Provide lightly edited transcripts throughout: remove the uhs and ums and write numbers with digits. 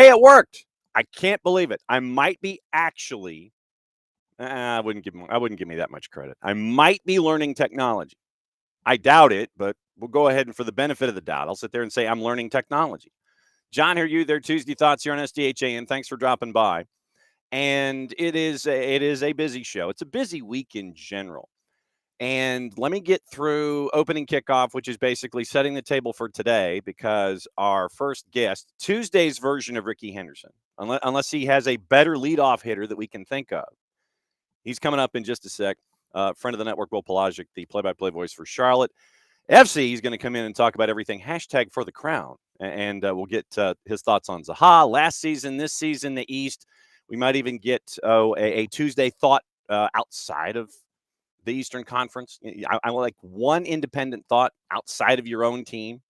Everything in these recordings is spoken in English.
Hey, it worked. I can't believe it. I might be actually. I wouldn't give me that much credit. I might be learning technology. I doubt it, but we'll go ahead and for the benefit of the doubt, I'll sit there and say I'm learning technology. John, here you there. Tuesday Thoughts here on SDH AM. Thanks for dropping by. And it is a busy show. It's a busy week in general. And let me get through opening kickoff, which is basically setting the table for today, because our first guest, Tuesday's version of Ricky Henderson, unless he has a better leadoff hitter that we can think of. He's coming up in just a sec. Friend of the network, Will Palaszczuk, the play-by-play voice for Charlotte FC. He's going to come in and talk about everything hashtag for the crown. And we'll get his thoughts on Zaha last season, this season, the East. We might even get a Tuesday thought outside of the Eastern Conference. I like one independent thought outside of your own team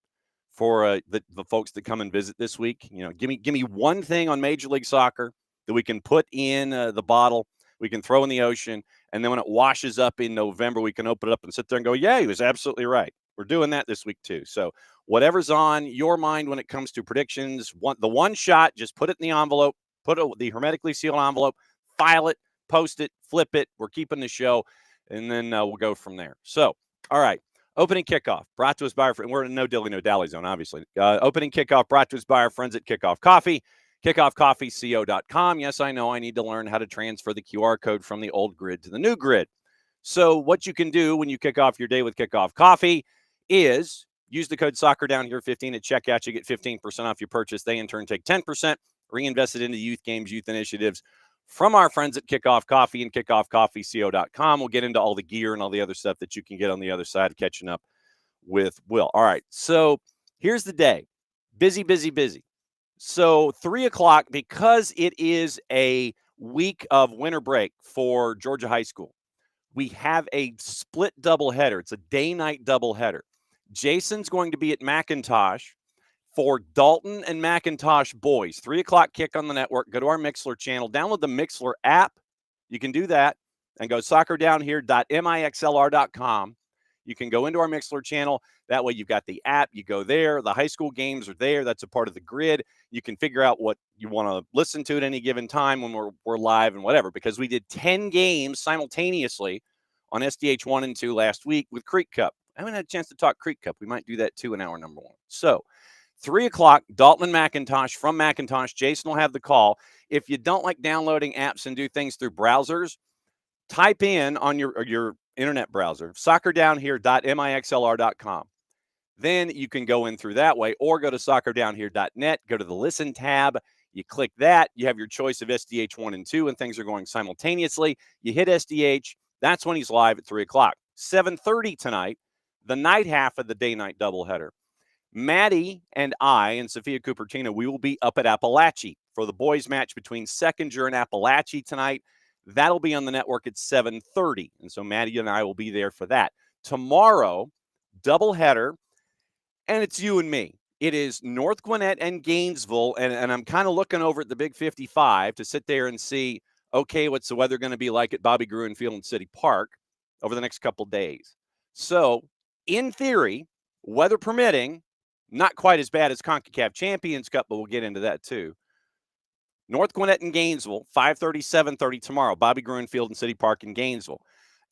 for the folks that come and visit this week. Give me one thing on Major League Soccer that we can put in the bottle, we can throw in the ocean, and then when it washes up in November, we can open it up and sit there and go, yeah, he was absolutely right. We're doing that this week too. So whatever's on your mind when it comes to predictions, the one shot, just put it in the envelope, put the hermetically sealed envelope, file it, post it, flip it. We're keeping the show, and then we'll go from there. So, all right. Opening kickoff brought to us by our friends. We're in a no dilly, no dally zone, obviously. Opening kickoff brought to us by our friends at Kickoff Coffee, kickoffcoffeeco.com. Yes, I know I need to learn how to transfer the QR code from the old grid to the new grid. So what you can do when you kick off your day with Kickoff Coffee is use the code SoccerDownHere15 at checkout. You get 15% off your purchase. They, in turn, take 10%, reinvest it into youth games, youth initiatives from our friends at Kickoff Coffee and kickoffcoffeeco.com. We'll get into all the gear and all the other stuff that you can get on the other side of catching up with Will. All right, so here's the day. Busy, busy, busy. So 3 o'clock, because it is a week of winter break for Georgia High School, we have a split doubleheader. It's a day-night doubleheader. Jason's going to be at McIntosh for Dalton and McIntosh boys. 3 o'clock kick on the network. Go to our Mixler channel. Download the Mixler app. You can do that. And go soccerdownhere.mixlr.com. You can go into our Mixler channel. That way you've got the app. You go there. The high school games are there. That's a part of the grid. You can figure out what you want to listen to at any given time when we're live and whatever, because we did 10 games simultaneously on SDH 1 and 2 last week with Creek Cup. I haven't had a chance to talk Creek Cup. We might do that too in hour number 1. So 3 o'clock, Dalton and McIntosh from McIntosh. Jason will have the call. If you don't like downloading apps and do things through browsers, type in on your internet browser, soccerdownhere.mixlr.com. Then you can go in through that way, or go to soccerdownhere.net, go to the Listen tab. You click that. You have your choice of SDH 1 and 2, and things are going simultaneously. You hit SDH. That's when he's live at 3 o'clock. 7:30 tonight, the night half of the day-night doubleheader. Maddie and I and Sophia Cupertino, we will be up at Appalachia for the boys match between Seconder and Appalachia tonight. That'll be on the network at 7:30. And so Maddie and I will be there for that. Tomorrow, doubleheader, and it's you and me. It is North Gwinnett and Gainesville, and I'm kind of looking over at the Big 55 to sit there and see, okay, what's the weather going to be like at Bobby Gruen Field in City Park over the next couple days. So, in theory, weather permitting, not quite as bad as CONCACAF Champions Cup, but we'll get into that too. North Gwinnett and Gainesville, 5:30, 7:30 tomorrow. Bobby Gruen Field in City Park in Gainesville.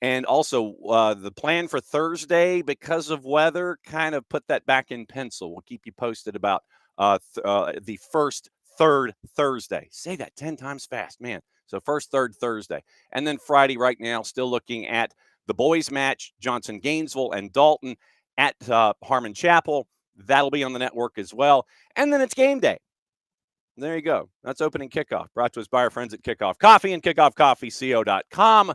And also the plan for Thursday, because of weather, kind of put that back in pencil. We'll keep you posted about the first, third Thursday. Say that 10 times fast, man. So first, third Thursday. And then Friday right now, still looking at the boys match, Johnson, Gainesville, and Dalton at Harmon Chapel. That'll be on the network as well. And then it's game day. There you go. That's opening kickoff. Brought to us by our friends at Kickoff Coffee and kickoffcoffeeco.com.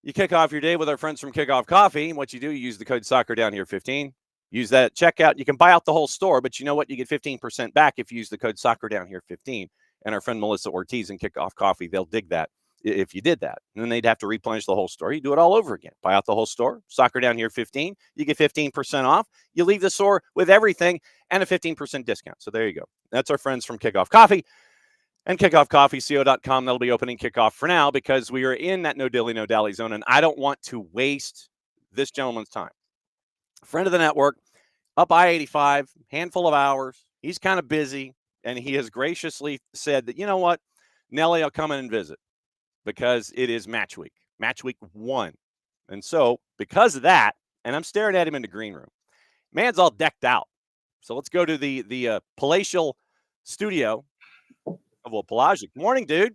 You kick off your day with our friends from Kickoff Coffee. What you do, you use the code SoccerDownHere15. Use that at checkout. You can buy out the whole store, but you know what? You get 15% back if you use the code SoccerDownHere15. And our friend Melissa Ortiz and Kickoff Coffee, they'll dig that if you did that. And then they'd have to replenish the whole store. You do it all over again. Buy out the whole store, SoccerDownHere15. You get 15% off. You leave the store with everything and a 15% discount. So there you go. That's our friends from Kickoff Coffee and kickoffcoffeeco.com. That'll be opening kickoff for now because we are in that no dilly, no dally zone, and I don't want to waste this gentleman's time. Friend of the network, up I-85, handful of hours. He's kind of busy, and he has graciously said that, you know what, Nelly, I'll come in and visit because it is match week 1. And so because of that, and I'm staring at him in the green room, man's all decked out. So let's go to the palatial studio of Palaszczuk. Morning, dude.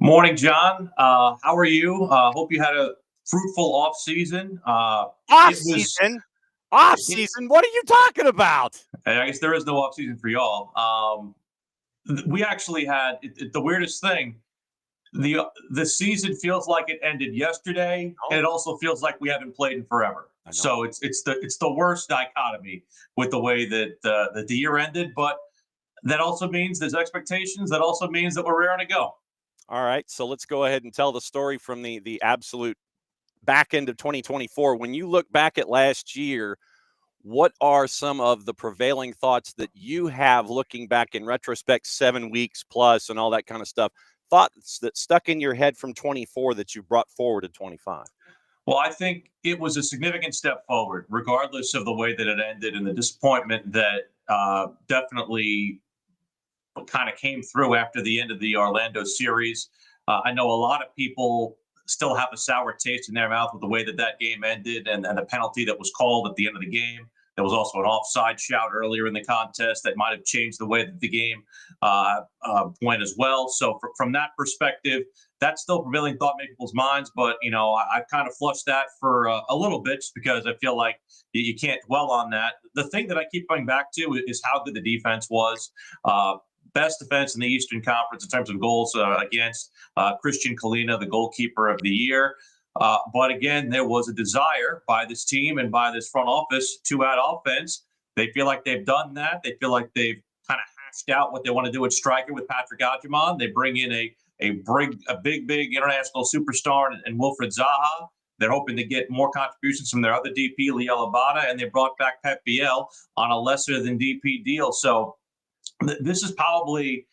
Morning, John. How are you? Hope you had a fruitful off season. Off season? Off season? What are you talking about? I guess there is no off season for y'all. We actually had the weirdest thing. The season feels like it ended yesterday, and it also feels like we haven't played in forever. So it's the worst dichotomy with the way that the year ended. But that also means there's expectations. That also means that we're raring to go. All right, so let's go ahead and tell the story from the absolute back end of 2024. When you look back at last year, what are some of the prevailing thoughts that you have looking back in retrospect, 7 weeks plus and all that kind of stuff, thoughts that stuck in your head from 24 that you brought forward to 25? Well, I think it was a significant step forward, regardless of the way that it ended and the disappointment that definitely kind of came through after the end of the Orlando series. I know a lot of people still have a sour taste in their mouth with the way that game ended and the penalty that was called at the end of the game. There was also an offside shout earlier in the contest that might have changed the way that the game went as well. So from that perspective, that's still prevailing thought in people's minds. But, I've kind of flushed that for a little bit just because I feel like you can't dwell on that. The thing that I keep coming back to is how good the defense was. Best defense in the Eastern Conference in terms of goals against Christian Kalina, the goalkeeper of the year. But again, there was a desire by this team and by this front office to add offense. They feel like they've done that. They feel like they've kind of hashed out what they want to do at striker with Patrick Adjumon. They bring in a big international superstar and Wilfred Zaha. They're hoping to get more contributions from their other DP, Liel Abada, and they brought back Pep Biel on a lesser than DP deal. So this is probably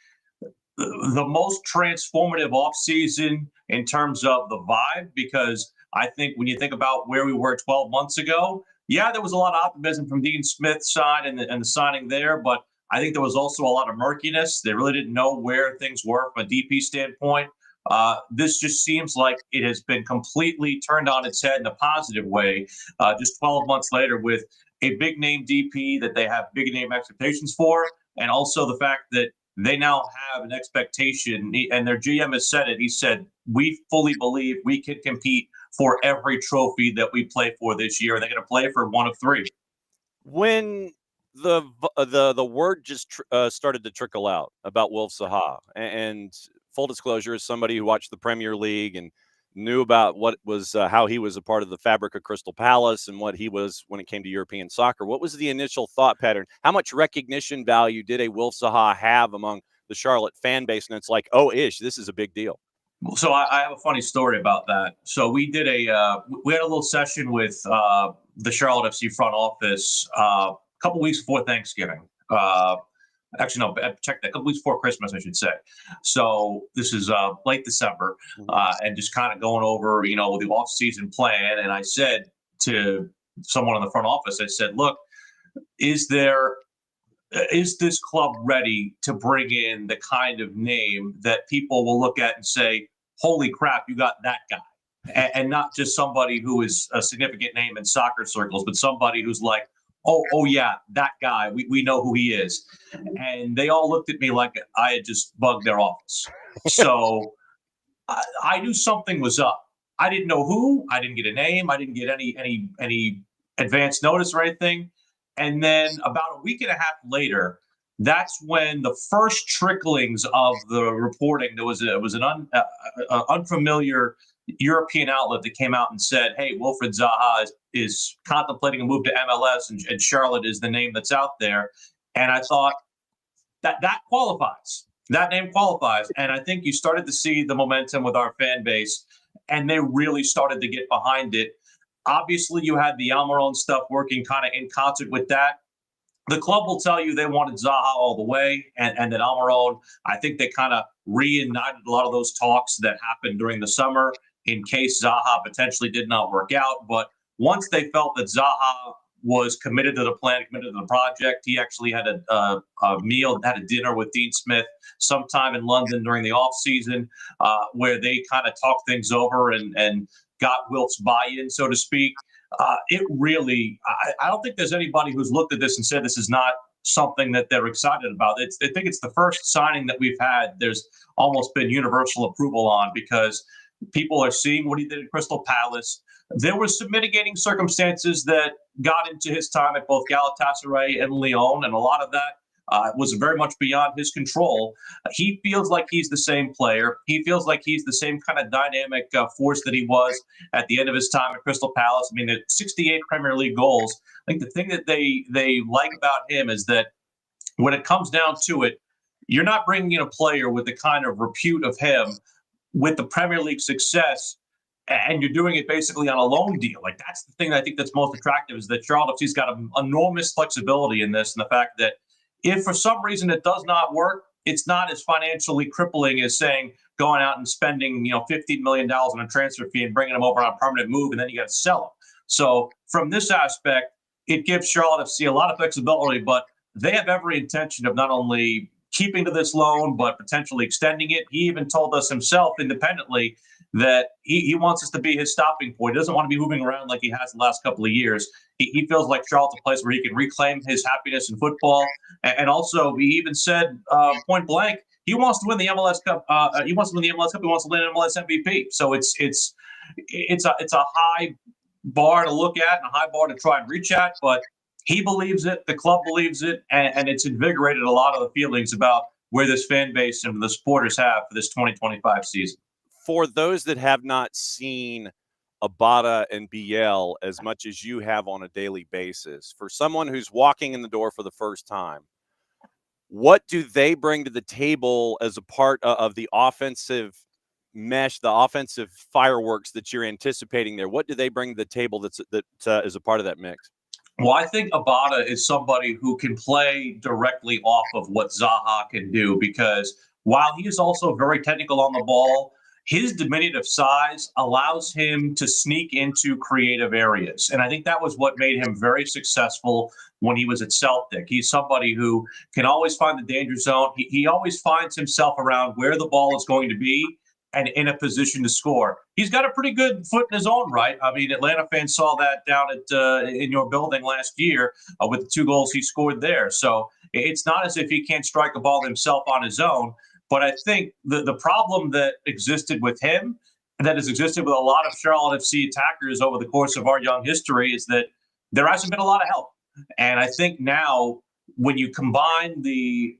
the most transformative offseason in terms of the vibe, because I think when you think about where we were 12 months ago, yeah, there was a lot of optimism from Dean Smith's side and the signing there, but I think there was also a lot of murkiness. They really didn't know where things were from a DP standpoint. This just seems like it has been completely turned on its head in a positive way, just 12 months later with a big name DP that they have big name expectations for. And also the fact that they now have an expectation, and their GM has said it. He said, we fully believe we can compete for every trophy that we play for this year. And they're going to play for one of three. When the word just started to trickle out about Wilf Zaha, and full disclosure, as somebody who watched the Premier League and knew about what was how he was a part of the fabric of Crystal Palace and what he was when it came to European soccer. What was the initial thought pattern? How much recognition value did a Wilf Zaha have among the Charlotte fan base? And it's like, this is a big deal. So I have a funny story about that. So we did we had a little session with the Charlotte FC front office a couple weeks before Thanksgiving. Actually, no, check that. A couple weeks before Christmas, I should say. So this is late December, and just kind of going over, the off-season plan. And I said to someone in the front office, I said, look, is this club ready to bring in the kind of name that people will look at and say, holy crap, you got that guy? And not just somebody who is a significant name in soccer circles, but somebody who's like, oh yeah, that guy, we know who he is. And they all looked at me like I had just bugged their office. So I knew something was up. I didn't know who. I didn't get a name. I didn't get any advance notice or anything. And then about a week and a half later, that's when the first tricklings of the reporting, there was an unfamiliar European outlet that came out and said, hey, Wilfred Zaha is contemplating a move to MLS, and Charlotte is the name that's out there. And I thought that qualifies. That name qualifies. And I think you started to see the momentum with our fan base, and they really started to get behind it. Obviously, you had the Almiron stuff working kind of in concert with that. The club will tell you they wanted Zaha all the way, and that Almiron, I think they kind of reignited a lot of those talks that happened during the summer in case Zaha potentially did not work out. But once they felt that Zaha was committed to the plan, committed to the project. He actually had a meal, had a dinner with Dean Smith sometime in London during the off season, where they kind of talked things over and got Wilt's buy-in, so to speak. It really, I don't think there's anybody who's looked at this and said this is not something that they're excited about. I think it's the first signing that we've had. There's almost been universal approval on, because people are seeing what he did at Crystal Palace. There were some mitigating circumstances that got into his time at both Galatasaray and Lyon, and a lot of that was very much beyond his control. He feels like he's the same player. He feels like he's the same kind of dynamic force that he was at the end of his time at Crystal Palace. I mean, the 68 Premier League goals. I think the thing that they like about him is that when it comes down to it, you're not bringing in a player with the kind of repute of him with the Premier League success, and you're doing it basically on a loan deal. Like, that's the thing that I think that's most attractive, is that Charlotte FC's got an enormous flexibility in this, and the fact that if for some reason it does not work, it's not as financially crippling as saying going out and spending $15 million on a transfer fee and bringing them over on a permanent move, and then you got to sell them. So from this aspect, it gives Charlotte FC a lot of flexibility, but they have every intention of not only keeping to this loan, but potentially extending it. He even told us himself independently that he wants us to be his stopping point. He doesn't want to be moving around like he has the last couple of years. He feels like Charlotte's a place where he can reclaim his happiness in football. And also, he even said point blank, he wants to win the MLS Cup. He wants to win the MLS Cup. He wants to win an MLS MVP. So it's a high bar to look at and a high bar to try and reach at, but he believes it, the club believes it, and it's invigorated a lot of the feelings about where this fan base and the supporters have for this 2025 season. For those that have not seen Abada and BL as much as you have on a daily basis, for someone who's walking in the door for the first time, what do they bring to the table as a part of the offensive mesh, the offensive fireworks that you're anticipating there? What do they bring to the table that is a part of that mix? Well, I think Abada is somebody who can play directly off of what Zaha can do, because while he is also very technical on the ball, his diminutive size allows him to sneak into creative areas. And I think that was what made him very successful when he was at Celtic. He's somebody who can always find the danger zone. He always finds himself around where the ball is going to be and in a position to score. He's got a pretty good foot in his own right. I mean, Atlanta fans saw that down at in your building last year with the 2 goals he scored there. So it's not as if he can't strike a ball himself on his own. But I think the problem that existed with him, and that has existed with a lot of Charlotte FC attackers over the course of our young history, is that there hasn't been a lot of help. And I think now, when you combine the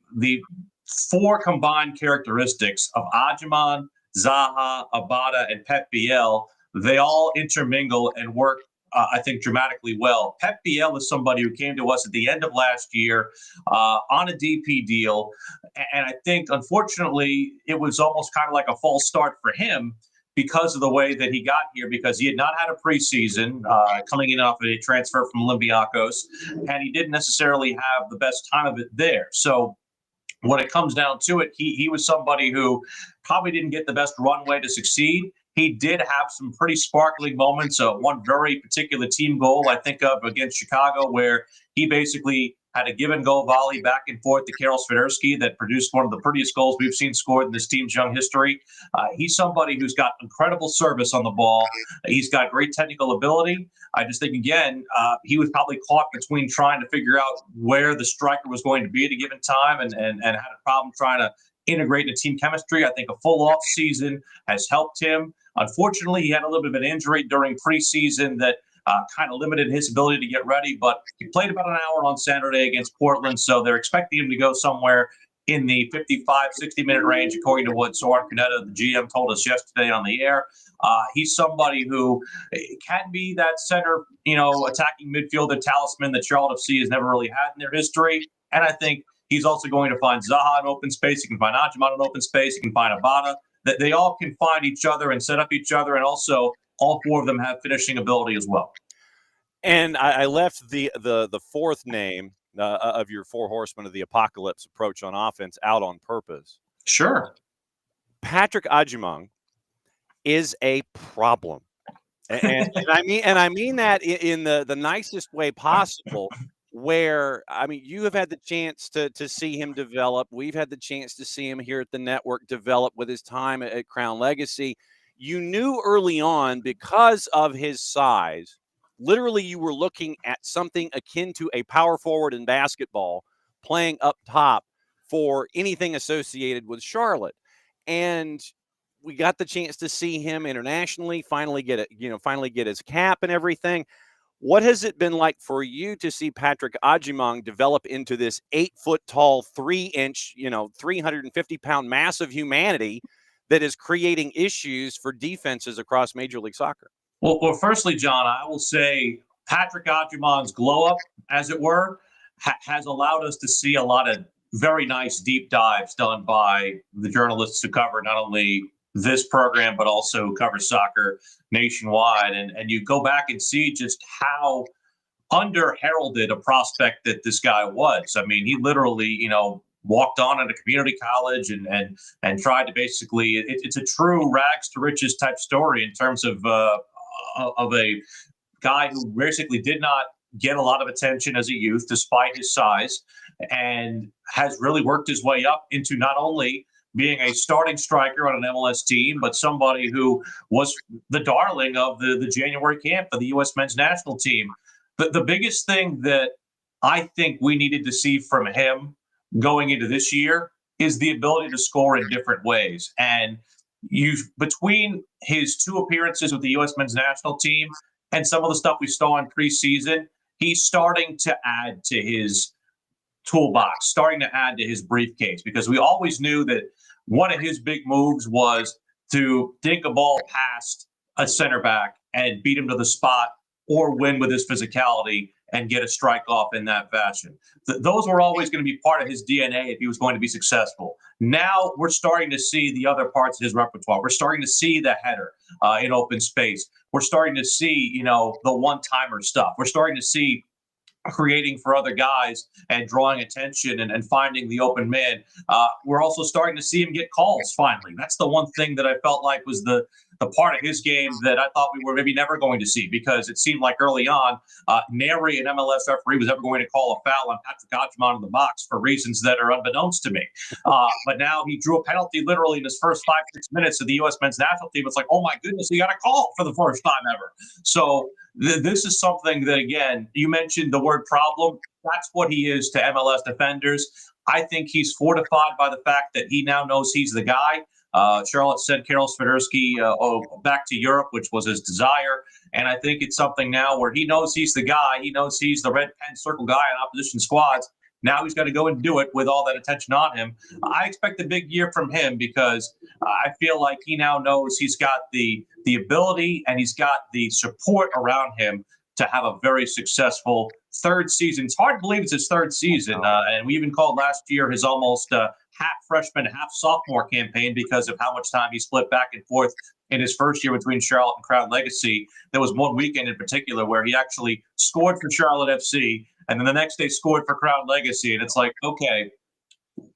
4 combined characteristics of Adjeman, Zaha, Abada, and Pep Biel, they all intermingle and work, I think, dramatically well. Pep Biel is somebody who came to us at the end of last year on a DP deal. And I think, unfortunately, it was almost kind of like a false start for him because of the way that he got here, because he had not had a preseason coming in off of a transfer from Olympiacos, and he didn't necessarily have the best time of it there. So when it comes down to it, he was somebody who probably didn't get the best runway to succeed. He did have some pretty sparkling moments. One very particular team goal I think of against Chicago, where he basically had a give-and-go volley back and forth to Karol Swiderski that produced one of the prettiest goals we've seen scored in this team's young history. He's somebody who's got incredible service on the ball. He's got great technical ability. I just think, again, he was probably caught between trying to figure out where the striker was going to be at a given time and had a problem trying to integrate into team chemistry. I think a full off season has helped him. Unfortunately, he had a little bit of an injury during preseason that kind of limited his ability to get ready, but he played about an hour on Saturday against Portland, so they're expecting him to go somewhere in the 55, 60-minute range, according to what Soren Canetta, the GM, told us yesterday on the air. He's somebody who can be that center, attacking midfielder talisman that Charlotte FC has never really had in their history, and I think he's also going to find Zaha in open space. He can find Adjeman in open space. He can find Abada. That they all can find each other and set up each other, and also all 4 of them have finishing ability as well. And I left the 4th name of your 4 horsemen of the apocalypse approach on offense out on purpose. Sure. Patrick Adjeman is a problem And I mean that in the nicest way possible. Where I mean, you have had the chance to see him develop. We've had the chance to see him here at the network develop with his time at Crown Legacy. You knew early on because of his size. Literally, you were looking at something akin to a power forward in basketball playing up top for anything associated with Charlotte. And we got the chance to see him internationally, finally get his cap and everything. What has it been like for you to see Patrick Ajimong develop into this 8-foot tall, 3-inch, 350-pound mass of humanity that is creating issues for defenses across Major League Soccer? Well, firstly, John, I will say Patrick Ajimong's glow up, as it were, has allowed us to see a lot of very nice deep dives done by the journalists who cover not only this program, but also cover soccer nationwide. And you go back and see just how under heralded a prospect that this guy was. I mean, he literally, walked on at a community college and tried to basically, it's a true rags to riches type story in terms of a guy who basically did not get a lot of attention as a youth, despite his size, and has really worked his way up into not only being a starting striker on an MLS team, but somebody who was the darling of the January camp of the U.S. men's national team. The biggest thing that I think we needed to see from him going into this year is the ability to score in different ways. And between his 2 appearances with the U.S. men's national team and some of the stuff we saw in preseason, he's starting to add to his toolbox, starting to add to his briefcase, because we always knew that one of his big moves was to dink a ball past a center back and beat him to the spot or win with his physicality and get a strike off in that fashion. Those were always going to be part of his DNA if he was going to be successful. Now we're starting to see the other parts of his repertoire. We're starting to see the header in open space. We're starting to see, the one-timer stuff. We're starting to see creating for other guys and drawing attention and finding the open man. We're also starting to see him get calls finally. That's the one thing that I felt like was the part of his game that I thought we were maybe never going to see, because it seemed like early on, nary an MLS referee was ever going to call a foul on Patrick Ajimong in the box for reasons that are unbeknownst to me. But now he drew a penalty literally in his first 5-6 minutes of the U.S. men's national team. It's like, oh my goodness, he got a call for the first time ever. So this is something that, again, you mentioned the word problem. That's what he is to MLS defenders. I think he's fortified by the fact that he now knows he's the guy. Charlotte sent Karol Swiderski back to Europe, which was his desire. And I think it's something now where he knows he's the guy. He knows he's the red pen circle guy on opposition squads. Now he's got to go and do it with all that attention on him. I expect a big year from him, because I feel like he now knows he's got the ability and he's got the support around him to have a very successful third season. It's hard to believe it's his third season. And we even called last year his almost half freshman, half sophomore campaign, because of how much time he split back and forth in his first year between Charlotte and Crown Legacy. There was one weekend in particular where he actually scored for Charlotte FC, and then the next day scored for Crown Legacy. And it's like, okay,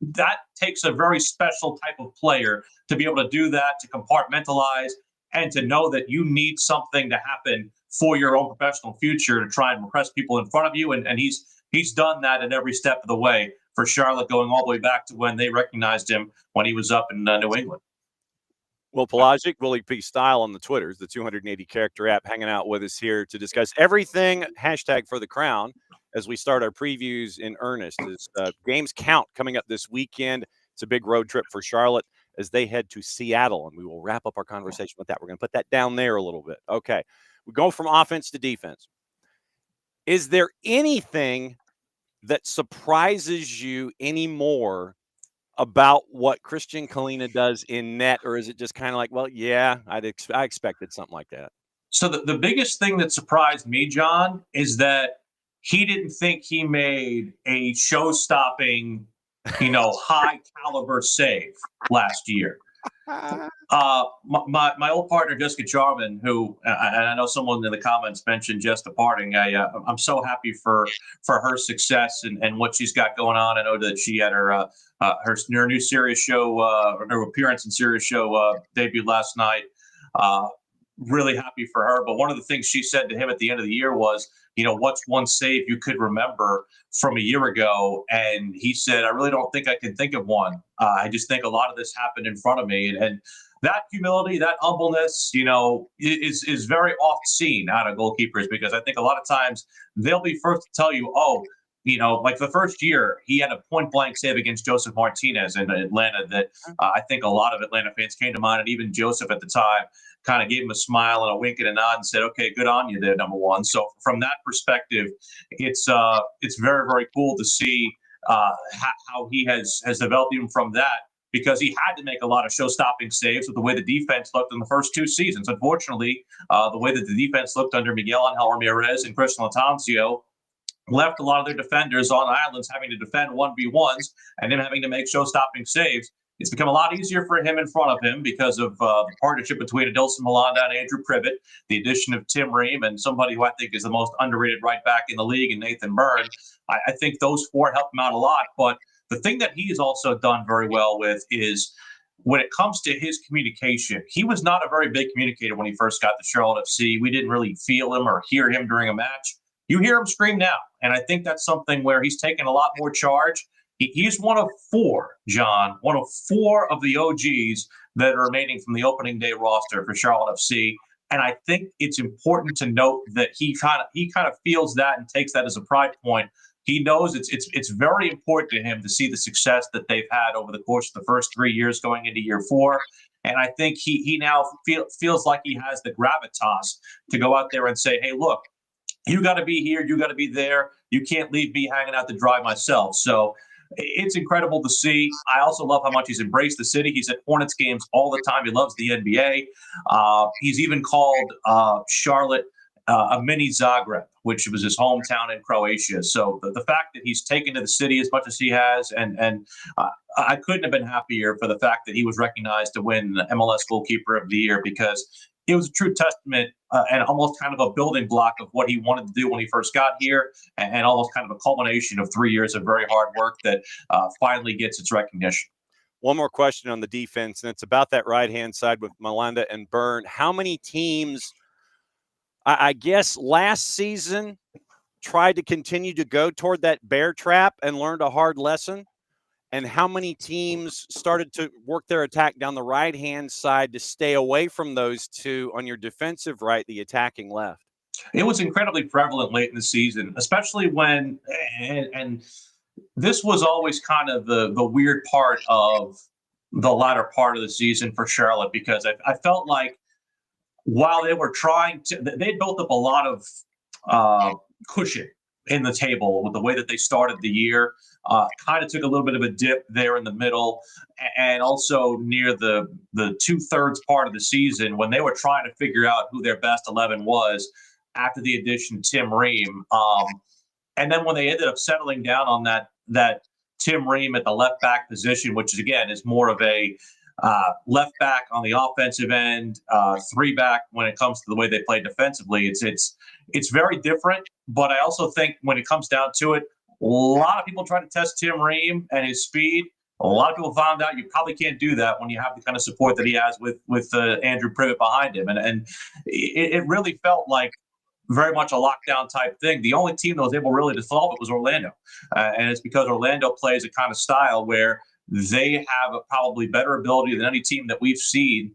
that takes a very special type of player to be able to do that, to compartmentalize, and to know that you need something to happen for your own professional future to try and impress people in front of you. And he's done that at every step of the way for Charlotte, going all the way back to when they recognized him when he was up in New England. Well, Palaszczuk, Willie P. Style on the Twitters, the 280-character app, hanging out with us here to discuss everything hashtag for the Crown as we start our previews in earnest. As games count coming up this weekend. It's a big road trip for Charlotte as they head to Seattle, and we will wrap up our conversation with that. We're going to put that down there a little bit. Okay, we go from offense to defense. Is there anything that surprises you anymore about what Christian Kalina does in net, or is it just kind of like, well, yeah, I expected something like that? So the biggest thing that surprised me, John, is that he didn't think he made a show-stopping, high caliber save last year. My old partner Jessica Jarman, who and I know someone in the comments mentioned just departing. I'm so happy for her success and what she's got going on. I know that she had her new series show, her new appearance in series show debuted last night. really happy for her. But one of the things she said to him at the end of the year was, what's one save you could remember from a year ago? And he said, I really don't think I can think of one. I just think a lot of this happened in front of me. And that humility, that humbleness, is very oft seen out of goalkeepers, because I think a lot of times they'll be first to tell you, oh, like the first year, he had a point blank save against Joseph Martinez in Atlanta that I think a lot of Atlanta fans came to mind. And even Joseph at the time kind of gave him a smile and a wink and a nod and said, okay, good on you there, number one. So from that perspective, it's very, very cool to see how he has developed even from that, because he had to make a lot of show-stopping saves with the way the defense looked in the first two seasons. Unfortunately, the way that the defense looked under Miguel Angel Ramirez and Christian Latanzio left a lot of their defenders on islands having to defend 1v1s and him having to make show-stopping saves. It's become a lot easier for him in front of him because of the partnership between Adilson Milanda and Andrew Privet, the addition of Tim Ream, and somebody who I think is the most underrated right back in the league, and Nathan Byrne. I think those four help him out a lot. But the thing that he has also done very well with is when it comes to his communication. He was not a very big communicator when he first got to Charlotte FC. We didn't really feel him or hear him during a match. You hear him scream now. And I think that's something where he's taken a lot more charge. He's one of four, John, one of four of the OGs that are remaining from the opening day roster for Charlotte FC. And I think it's important to note that he kind of feels that and takes that as a pride point. He knows it's very important to him to see the success that they've had over the course of the first 3 years going into year four. And I think he now feels like he has the gravitas to go out there and say, hey, look, you got to be here. You got to be there. You can't leave me hanging out to dry myself. So it's incredible to see. I also love how much he's embraced the city. He's at Hornets games all the time. He loves the NBA. He's even called Charlotte a mini Zagreb, which was his hometown in Croatia. So the fact that he's taken to the city as much as he has, and I couldn't have been happier for the fact that he was recognized to win MLS Goalkeeper of the Year, because it was a true testament and almost kind of a building block of what he wanted to do when he first got here, and almost kind of a culmination of 3 years of very hard work that finally gets its recognition. One more question on the defense, and it's about that right-hand side with Milanda and Byrne. How many teams, I guess last season, tried to continue to go toward that bear trap and learned a hard lesson? And how many teams started to work their attack down the right-hand side to stay away from those two on your defensive right, the attacking left? It was incredibly prevalent late in the season, especially when, and this was always kind of the weird part of the latter part of the season for Charlotte, because I felt like while they were trying to, they built up a lot of cushion in the table with the way that they started the year. Kind of took a little bit of a dip there in the middle, and also near the 2/3 part of the season when they were trying to figure out who their best 11 was after the addition of Tim Ream. And then when they ended up settling down on that Tim Ream at the left back position, which is, again, is more of a left back on the offensive end, 3-back when it comes to the way they play defensively. It's very different, but I also think when it comes down to it, a lot of people try to test Tim Ream and his speed. A lot of people found out you probably can't do that when you have the kind of support that he has with Andrew Privet behind him. And it really felt like very much a lockdown type thing. The only team that was able really to solve it was Orlando. And it's because Orlando plays a kind of style where they have a probably better ability than any team that we've seen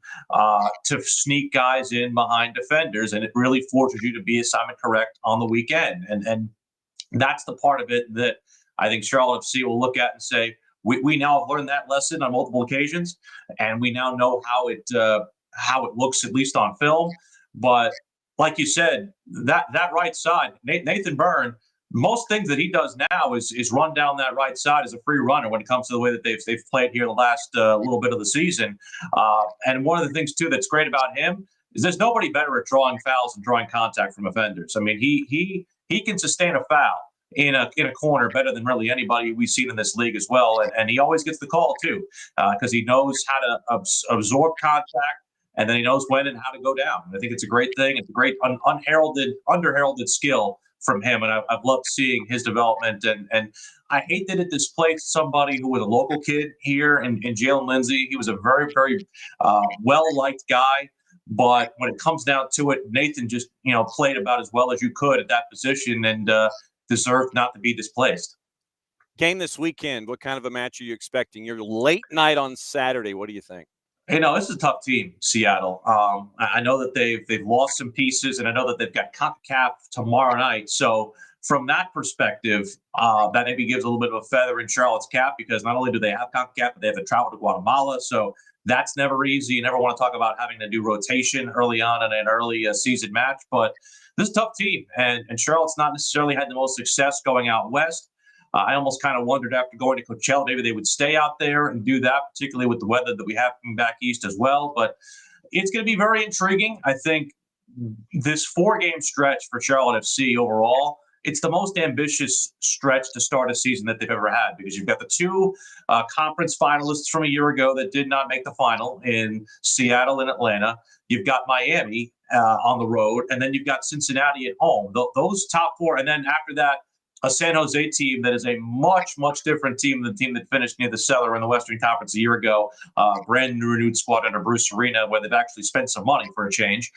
to sneak guys in behind defenders. And it really forces you to be assignment correct on the weekend. And that's the part of it that I think Charlotte FC will look at and say, we now have learned that lesson on multiple occasions, and we now know how it looks, at least on film. But like you said, that right side, Nathan Byrne, most things that he does now is run down that right side as a free runner when it comes to the way that they've played here the last little bit of the season. And one of the things, too, that's great about him is there's nobody better at drawing fouls and drawing contact from offenders. I mean, he can sustain a foul in a corner better than really anybody we've seen in this league as well. And he always gets the call, too, because he knows how to absorb contact, and then he knows when and how to go down. I think it's a great thing. It's a great underheralded skill from him, and I've loved seeing his development. And I hate that it displaced somebody who was a local kid here in Jalen Lindsay. He was a very, very well-liked guy, But when it comes down to it, Nathan just, played about as well as you could at that position and deserved not to be displaced. Game this weekend, what kind of a match are you expecting? Your late night on Saturday, what do you think? This is a tough team, Seattle. I know that they've lost some pieces, and I know that they've got CONCACAF tomorrow night. So from that perspective, that maybe gives a little bit of a feather in Charlotte's cap, because not only do they have CONCACAF, but they have to travel to Guatemala. So that's never easy. You never want to talk about having to do rotation early on in an early season match, but this is a tough team, and Charlotte's not necessarily had the most success going out west. I almost kind of wondered after going to Coachella, maybe they would stay out there and do that, particularly with the weather that we have coming back east as well. But it's going to be very intriguing. I think this 4-game stretch for Charlotte FC overall, it's the most ambitious stretch to start a season that they've ever had, because you've got the 2 conference finalists from a year ago that did not make the final in Seattle and Atlanta. You've got Miami on the road, and then you've got Cincinnati at home. Those top 4, and then after that, a San Jose team that is a much, much different team than the team that finished near the cellar in the Western Conference a year ago. Brand new renewed squad under Bruce Arena, where they've actually spent some money for a change.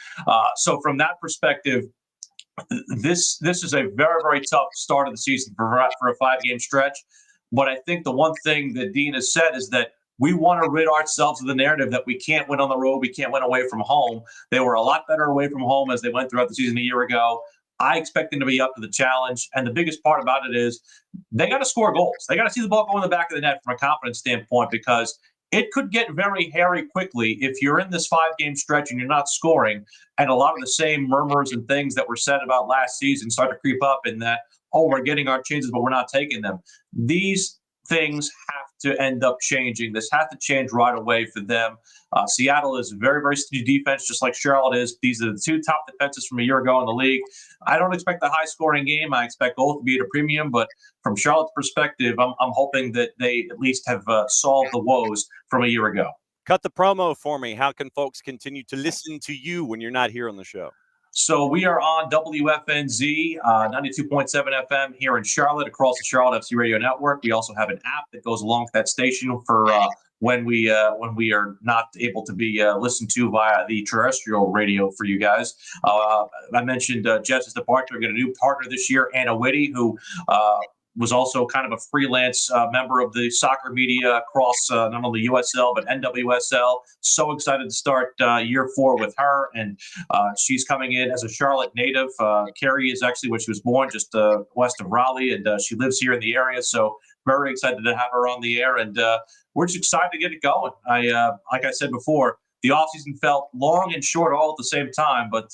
So from that perspective, this is a very, very tough start of the season for a 5-game stretch. But I think the one thing that Dean has said is that we want to rid ourselves of the narrative that we can't win on the road, we can't win away from home. They were a lot better away from home as they went throughout the season a year ago. I expect them to be up to the challenge. And the biggest part about it is they got to score goals. They got to see the ball go in the back of the net from a confidence standpoint, because it could get very hairy quickly if you're in this 5-game stretch and you're not scoring. And a lot of the same murmurs and things that were said about last season start to creep up, in that, we're getting our chances, but we're not taking them. These things have to end up changing. This has to change right away for them. Seattle is very, very steady defense, just like Charlotte is. These are the 2 top defenses from a year ago in the league. I don't expect a high-scoring game. I expect both to be at a premium, but from Charlotte's perspective, I'm hoping that they at least have solved the woes from a year ago. Cut the promo for me. How can folks continue to listen to you when you're not here on the show? So we are on WFNZ 92.7 FM here in Charlotte, across the Charlotte FC Radio Network. We also have an app that goes along with that station for when we are not able to be listened to via the terrestrial radio for you guys. I mentioned Jess's departure. We're going to new partner this year, Anna Whitty, who was also kind of a freelance member of the soccer media across not only USL, but NWSL. So excited to start year 4 with her. And she's coming in as a Charlotte native. Carrie is actually where she was born, just west of Raleigh, and she lives here in the area. So very excited to have her on the air. And we're just excited to get it going. Like I said before, the offseason felt long and short all at the same time, but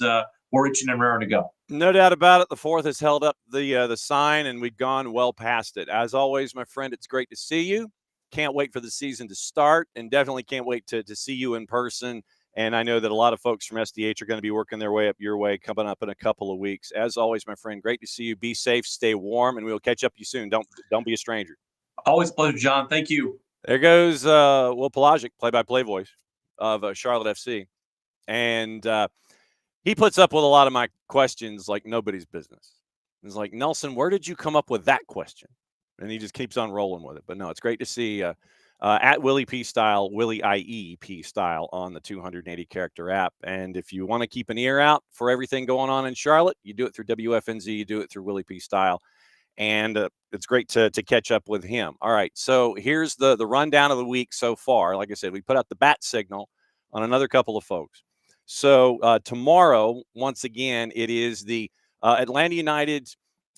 we're itching and raring to go. No doubt about it. The 4th has held up the sign, and we've gone well past it. As always, my friend, it's great to see you. Can't wait for the season to start, and definitely can't wait to see you in person. And I know that a lot of folks from SDH are going to be working their way up your way coming up in a couple of weeks. As always, my friend, great to see you. Be safe, stay warm, and we'll catch up with you soon. Don't be a stranger. Always a pleasure, John. Thank you. There goes Will Palaszczuk, play-by-play voice of Charlotte FC. And he puts up with a lot of my questions like nobody's business. It's like, Nelson, where did you come up with that question? And he just keeps on rolling with it. But no, it's great to see at Willie P Style, Willie IEP Style on the 280-character app. And if you want to keep an ear out for everything going on in Charlotte, you do it through WFNZ, you do it through Willie P Style. And it's great to catch up with him. All right, so here's the rundown of the week so far. Like I said, we put out the bat signal on another couple of folks. So tomorrow, once again, it is the Atlanta United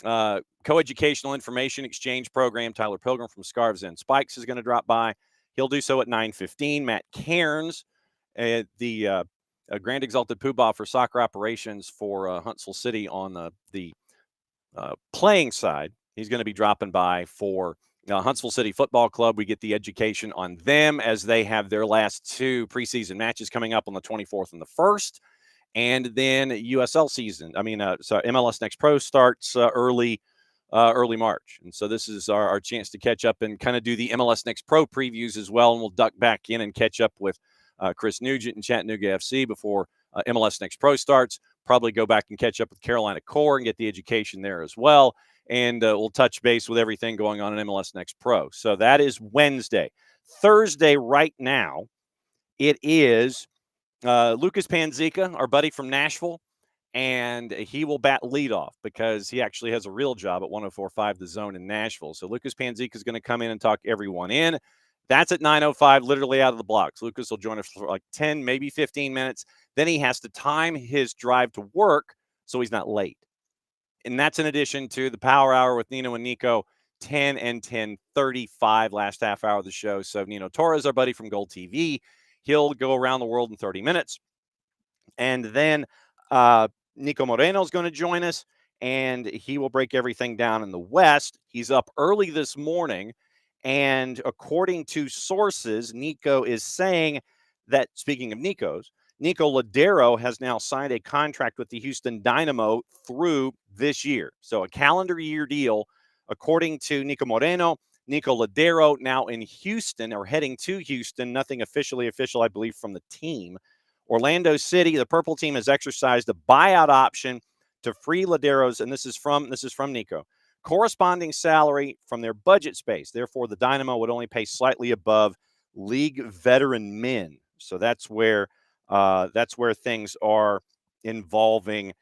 Coeducational Information Exchange Program. Tyler Pilgrim from Scarves and Spikes is going to drop by. He'll do so at 9:15. Matt Cairns, the Grand Exalted Poobah for soccer operations for Huntsville City on the playing side, he's going to be dropping by for Huntsville City Football Club. We get the education on them as they have their last 2 preseason matches coming up on the 24th and the 1st. And then USL season. So MLS Next Pro starts early March. And so this is our chance to catch up and kind of do the MLS Next Pro previews as well. And we'll duck back in and catch up with Chris Nugent and Chattanooga FC before MLS Next Pro starts. Probably go back and catch up with Carolina Core and get the education there as well. And we'll touch base with everything going on in MLS Next Pro. So that is Wednesday. Thursday right now, it is Lucas Panzica, our buddy from Nashville, and he will bat leadoff because he actually has a real job at 104.5 The Zone in Nashville. So Lucas Panzica is going to come in and talk everyone in. That's at 9:05, literally out of the blocks. Lucas will join us for like 10, maybe 15 minutes. Then he has to time his drive to work so he's not late. And that's in addition to the Power Hour with Nino and Nico, 10 and 10:35, last half hour of the show. So Nino Torres, our buddy from Gold TV, he'll go around the world in 30 minutes. And then Nico Moreno is going to join us, and he will break everything down in the West. He's up early this morning, and according to sources, Nico is saying that, speaking of Nico Ladero has now signed a contract with the Houston Dynamo through this year. So a calendar year deal, according to Nico Moreno. Nico Ladero now in Houston, or heading to Houston. Nothing official, I believe, from the team. Orlando City, the purple team, has exercised a buyout option to free Ladero's, and this is from Nico, corresponding salary from their budget space. Therefore, the Dynamo would only pay slightly above league veteran min. So that's where things are involving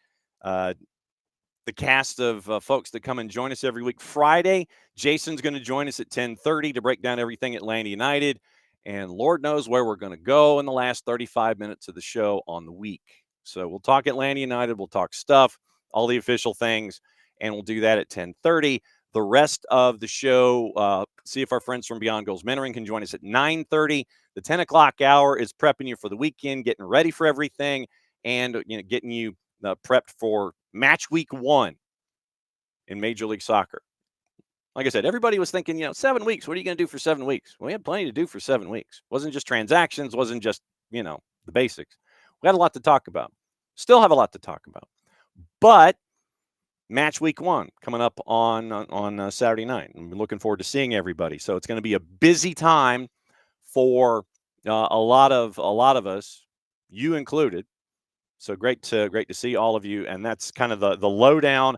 the cast of folks that come and join us every week. Friday, Jason's going to join us at 10:30 to break down everything Atlanta United. And Lord knows where we're going to go in the last 35 minutes of the show on the week. So we'll talk Atlanta United, we'll talk stuff, all the official things, and we'll do that at 10:30. The rest of the show, see if our friends from Beyond Goals Mentoring can join us at 9:30. The 10 o'clock hour is prepping you for the weekend, getting ready for everything, and getting you prepped for match week 1 in Major League Soccer. Like I said, everybody was thinking, 7 weeks. What are you going to do for 7 weeks? Well, we had plenty to do for 7 weeks. It wasn't just transactions, wasn't just, the basics. We had a lot to talk about. Still have a lot to talk about. But match week 1 coming up on Saturday night. I'm looking forward to seeing everybody. So it's going to be a busy time for a lot of us, you included. So great to see all of you, and that's kind of the lowdown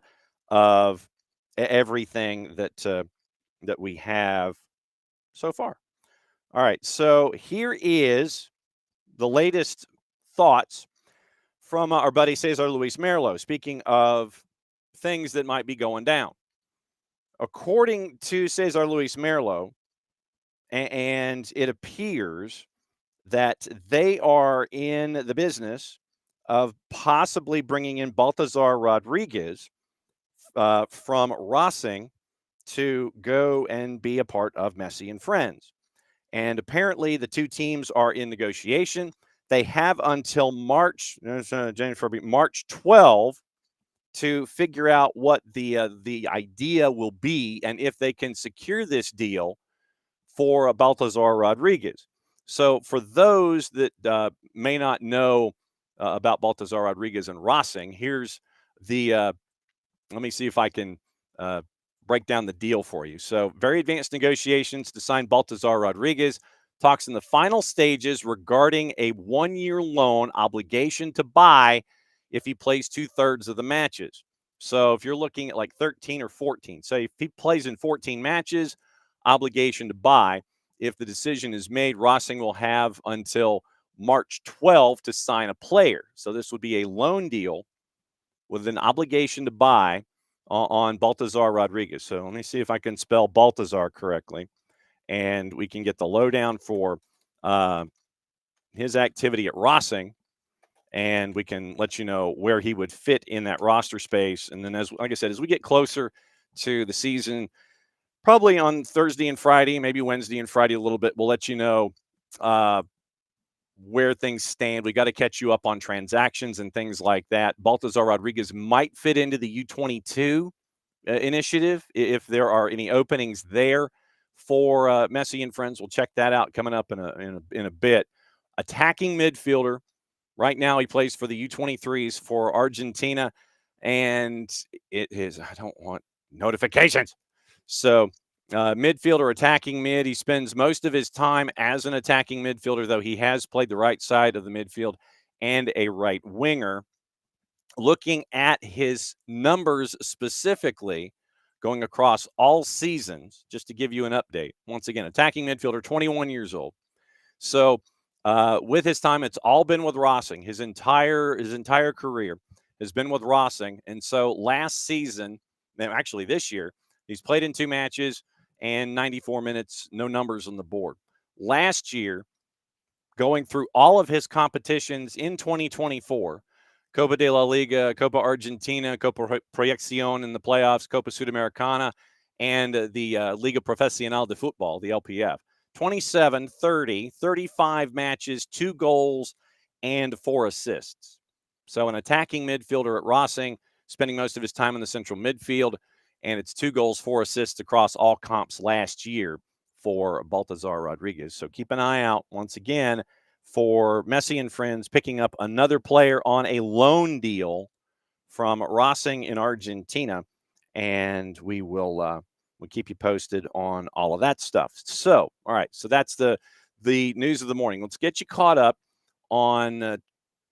of everything that we have so far. All right, so here is the latest thoughts from our buddy Cesar Luis Merlo. Speaking of things that might be going down, according to Cesar Luis Merlo, and it appears that they are in the business of possibly bringing in Baltazar Rodriguez from Racing to go and be a part of Messi and Friends. And apparently the two teams are in negotiation. They have until March 12 to figure out what the idea will be and if they can secure this deal for Baltazar Rodriguez. So for those that may not know about Baltazar Rodriguez and Racing, here's the let me see if I can break down the deal for you. So very advanced negotiations to sign Baltazar Rodriguez. Talks in the final stages regarding a 1-year loan, obligation to buy if he plays 2/3 of the matches. So if you're looking at like 13 or 14, say if he plays in 14 matches, obligation to buy. If the decision is made, Racing will have until March 12 to sign a player. So this would be a loan deal with an obligation to buy on Baltazar Rodriguez. So let me see if I can spell Baltazar correctly, and we can get the lowdown for his activity at Racing, and we can let you know where he would fit in that roster space. And then, like I said, as we get closer to the season, probably on Thursday and Friday, maybe Wednesday and Friday a little bit, we'll let you know where things stand. We got to catch you up on transactions and things like that. Baltazar Rodriguez might fit into the U22 initiative if there are any openings there for Messi and Friends. We'll check that out coming up in a bit. Attacking midfielder. Right now, he plays for the U23s for Argentina, and it is, I don't want notifications. So midfielder, attacking mid. He spends most of his time as an attacking midfielder, though he has played the right side of the midfield and a right winger. Looking at his numbers specifically, going across all seasons, just to give you an update. Once again, attacking midfielder, 21 years old. So With his time, it's all been with Rossing. His entire career has been with Rossing. And so last season, actually this year, he's played in 2 matches and 94 minutes, no numbers on the board. Last year, going through all of his competitions in 2024, Copa de la Liga, Copa Argentina, Copa Proyección in the playoffs, Copa Sudamericana, and the Liga Profesional de Football, the LPF. 27, 30, 35 matches, 2 goals, and 4 assists. So an attacking midfielder at Rossing, spending most of his time in the central midfield, and it's 2 goals, 4 assists across all comps last year for Baltazar Rodriguez. So keep an eye out once again for Messi and friends picking up another player on a loan deal from Rossing in Argentina, and we'll keep you posted on all of that stuff. So, all right, so that's the news of the morning. Let's get you caught up on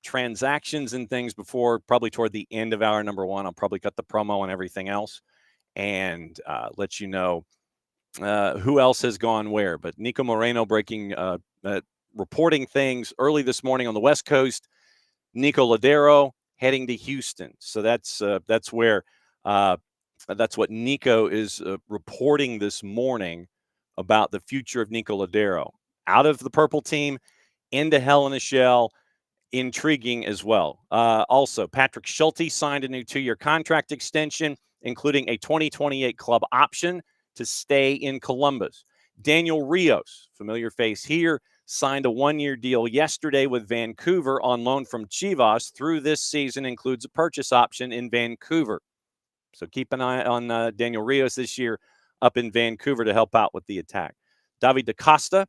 transactions and things before probably toward the end of hour number 1. I'll probably cut the promo and everything else and let you know who else has gone where. But Nico Moreno reporting things early this morning on the West Coast. Nico Ladero heading to Houston. So that's where that's what Nico is reporting this morning about the future of Nico Ladero. Out of the purple team, into Hell in a Shell. Intriguing as well. Also, Patrick Schulte signed a new 2-year contract extension, including a 2028 club option to stay in Columbus. Daniel Rios, familiar face here, signed a 1-year deal yesterday with Vancouver on loan from Chivas through this season, includes a purchase option in Vancouver. So keep an eye on Daniel Rios this year up in Vancouver to help out with the attack. David Da Costa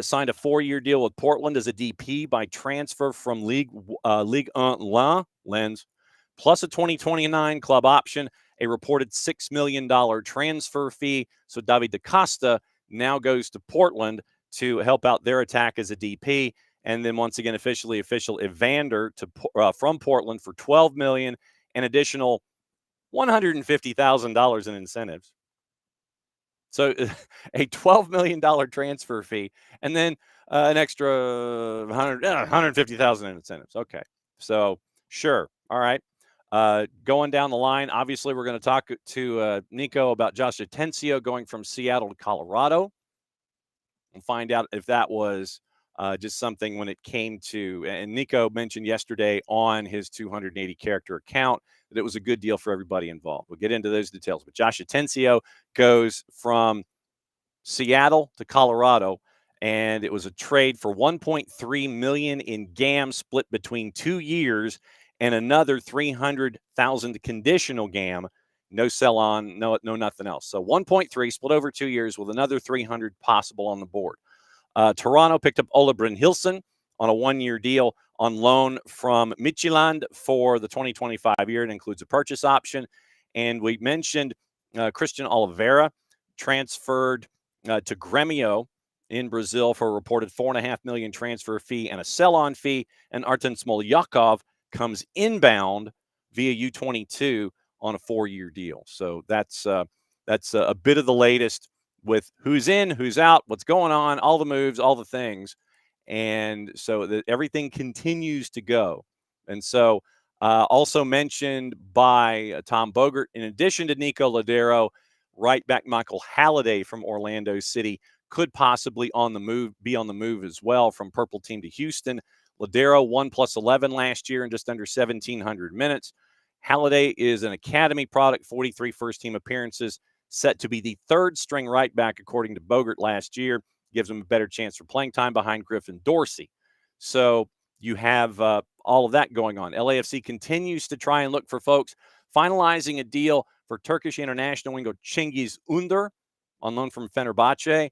signed a 4-year deal with Portland as a DP by transfer from Ligue 1 Lens, plus a 2029 club option, a reported $6 million transfer fee. So David Da Costa now goes to Portland to help out their attack as a DP. And then once again, official Evander from Portland for $12 million, an additional $150,000 in incentives. So a $12 million transfer fee, and then an extra $150,000 in incentives. Okay, so sure, all right. Going down the line, obviously, we're going to talk to Nico about Josh Atencio going from Seattle to Colorado, and find out if that was just something when it came to. And Nico mentioned yesterday on his 280 character account that it was a good deal for everybody involved. We'll get into those details. But Josh Atencio goes from Seattle to Colorado, and it was a trade for $1.3 million in GAM split between 2 years and another $300,000 conditional GAM. No sell on, no nothing else. So 1.3 split over 2 years with another 300 possible on the board. Toronto picked up Ola Brynhilsen on a 1-year deal on loan from Midtjylland for the 2025 year. It includes a purchase option. And we mentioned Christian Oliveira transferred to Grêmio in Brazil for a reported $4.5 million transfer fee and a sell-on fee. And Artem Smolyakov comes inbound via U22 on a 4-year deal. So that's a bit of the latest with who's in, who's out, what's going on, all the moves, all the things. And so everything continues to go. And so also mentioned by Tom Bogert, in addition to Nico Ladero, right back Michael Halliday from Orlando City could possibly be on the move as well from purple team to Houston. Ladero 1+11 last year in just under 1,700 minutes. Halliday is an academy product, 43 first-team appearances, set to be the 3rd string right back, according to Bogert last year. Gives him a better chance for playing time behind Griffin Dorsey. So you have all of that going on. LAFC continues to try and look for folks, finalizing a deal for Turkish international winger Cengiz Ünder on loan from Fenerbahce.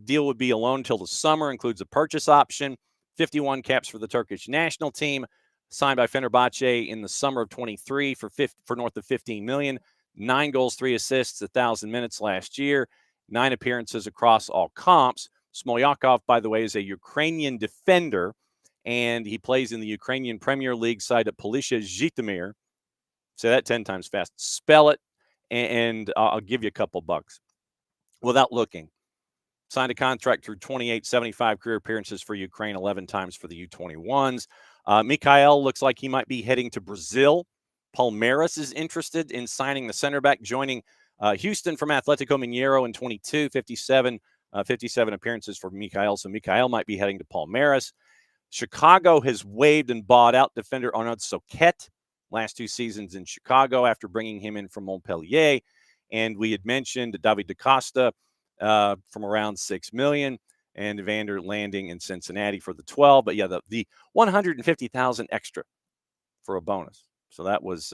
Deal would be a loan until the summer, includes a purchase option, 51 caps for the Turkish national team, signed by Fenerbahce in the summer of 23 for north of $15 million. 9 goals, 3 assists, 1,000 minutes last year, 9 appearances across all comps. Smolyakov, by the way, is a Ukrainian defender, and he plays in the Ukrainian Premier League side at Palaszczuk Zhytomyr. Say that 10 times fast. Spell it, and I'll give you a couple bucks without looking. signed a contract through 28, 75 career appearances for Ukraine, 11 times for the U21s. Mikhail looks like he might be heading to Brazil. Palmeiras is interested in signing the center back, joining Houston from Atletico Mineiro in 22, 57 appearances for Mikhail. So Mikhail might be heading to Palmeiras. Chicago has waived and bought out defender Arnaud Soquet last 2 seasons in Chicago after bringing him in from Montpellier. And we had mentioned David DaCosta from around $6 million, and Evander landing in Cincinnati for the 12. But yeah, the 150,000 extra for a bonus. So that was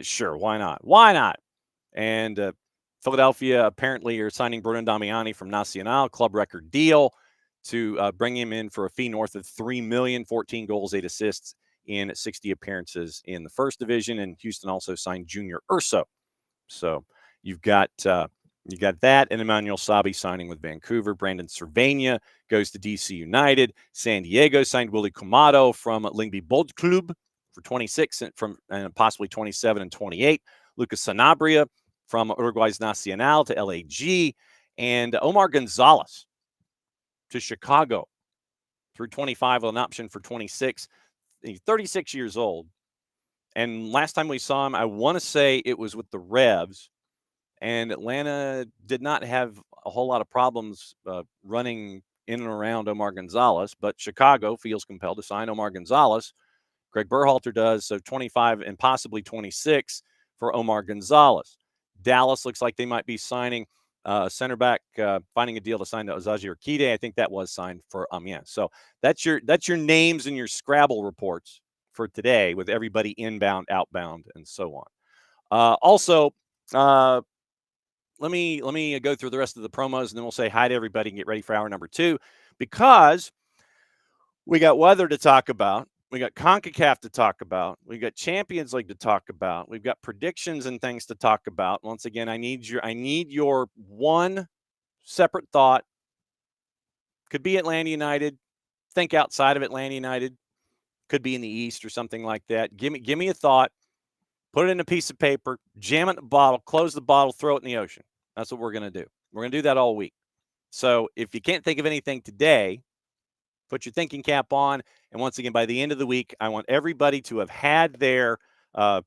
sure, why not? Why not? And Philadelphia apparently are signing Bruno Damiani from Nacional, club record deal, to bring him in for a fee north of $3 million, 14 goals, 8 assists in 60 appearances in the first division. And Houston also signed Junior Urso. So you've got that, and Emmanuel Sabi signing with Vancouver. Brandon Cervania goes to DC United. San Diego signed Willie Comado from Lyngby Bold Club for 26 and possibly 27 and 28. Lucas Sanabria from Uruguay's Nacional to LAG, and Omar Gonzalez to Chicago through 25 with an option for 26. He's 36 years old. And last time we saw him, I want to say it was with the Revs, and Atlanta did not have a whole lot of problems running in and around Omar Gonzalez, but Chicago feels compelled to sign Omar Gonzalez. Greg Berhalter does, so 25 and possibly 26 for Omar Gonzalez. Dallas looks like they might be signing center back, finding a deal to sign to Ozaji Urquide. I think that was signed for Amiens. So that's your names and your Scrabble reports for today, with everybody inbound, outbound, and so on. Also, let me go through the rest of the promos, and then we'll say hi to everybody and get ready for hour number 2, because we got weather to talk about. We got CONCACAF to talk about. We got Champions League to talk about. We've got predictions and things to talk about. Once again, I need your one separate thought. Could be Atlanta United. Think outside of Atlanta United. Could be in the East or something like that. Give me a thought. Put it in a piece of paper. Jam it in a bottle. Close the bottle. Throw it in the ocean. That's what we're going to do. We're going to do that all week. So if you can't think of anything today, put your thinking cap on. And once again, by the end of the week, I want everybody to have had their note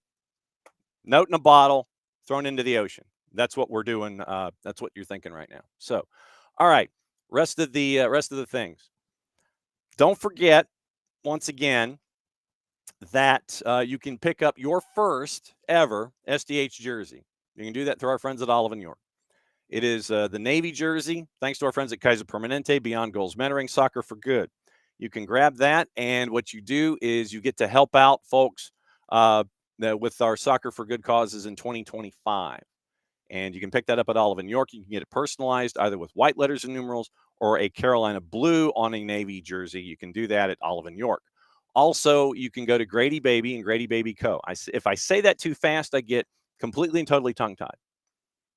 in a bottle thrown into the ocean. That's what we're doing. That's what you're thinking right now. So, all right, rest of the things. Don't forget, once again, that you can pick up your first ever SDH jersey. You can do that through our friends at Olive & York. It is the Navy jersey, thanks to our friends at Kaiser Permanente, Beyond Goals Mentoring, Soccer for Good. You can grab that, and what you do is you get to help out folks with our Soccer for Good causes in 2025. And you can pick that up at Olive & York. You can get it personalized either with white letters and numerals or a Carolina blue on a Navy jersey. You can do that at Olive & York. Also, you can go to Grady Baby and Grady Baby Co. If I say that too fast, I get completely and totally tongue-tied.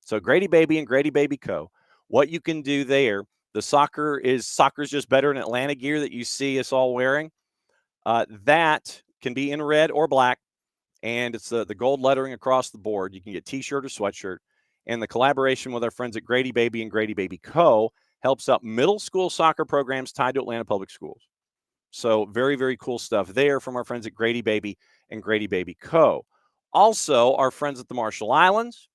So Grady Baby and Grady Baby Co. What you can do there, soccer's just better in Atlanta gear that you see us all wearing. That can be in red or black, and it's the gold lettering across the board. You can get T-shirt or sweatshirt. And the collaboration with our friends at Grady Baby and Grady Baby Co. helps out middle school soccer programs tied to Atlanta Public Schools. So very, very cool stuff there from our friends at Grady Baby and Grady Baby Co. Also, our friends at the Marshall Islands,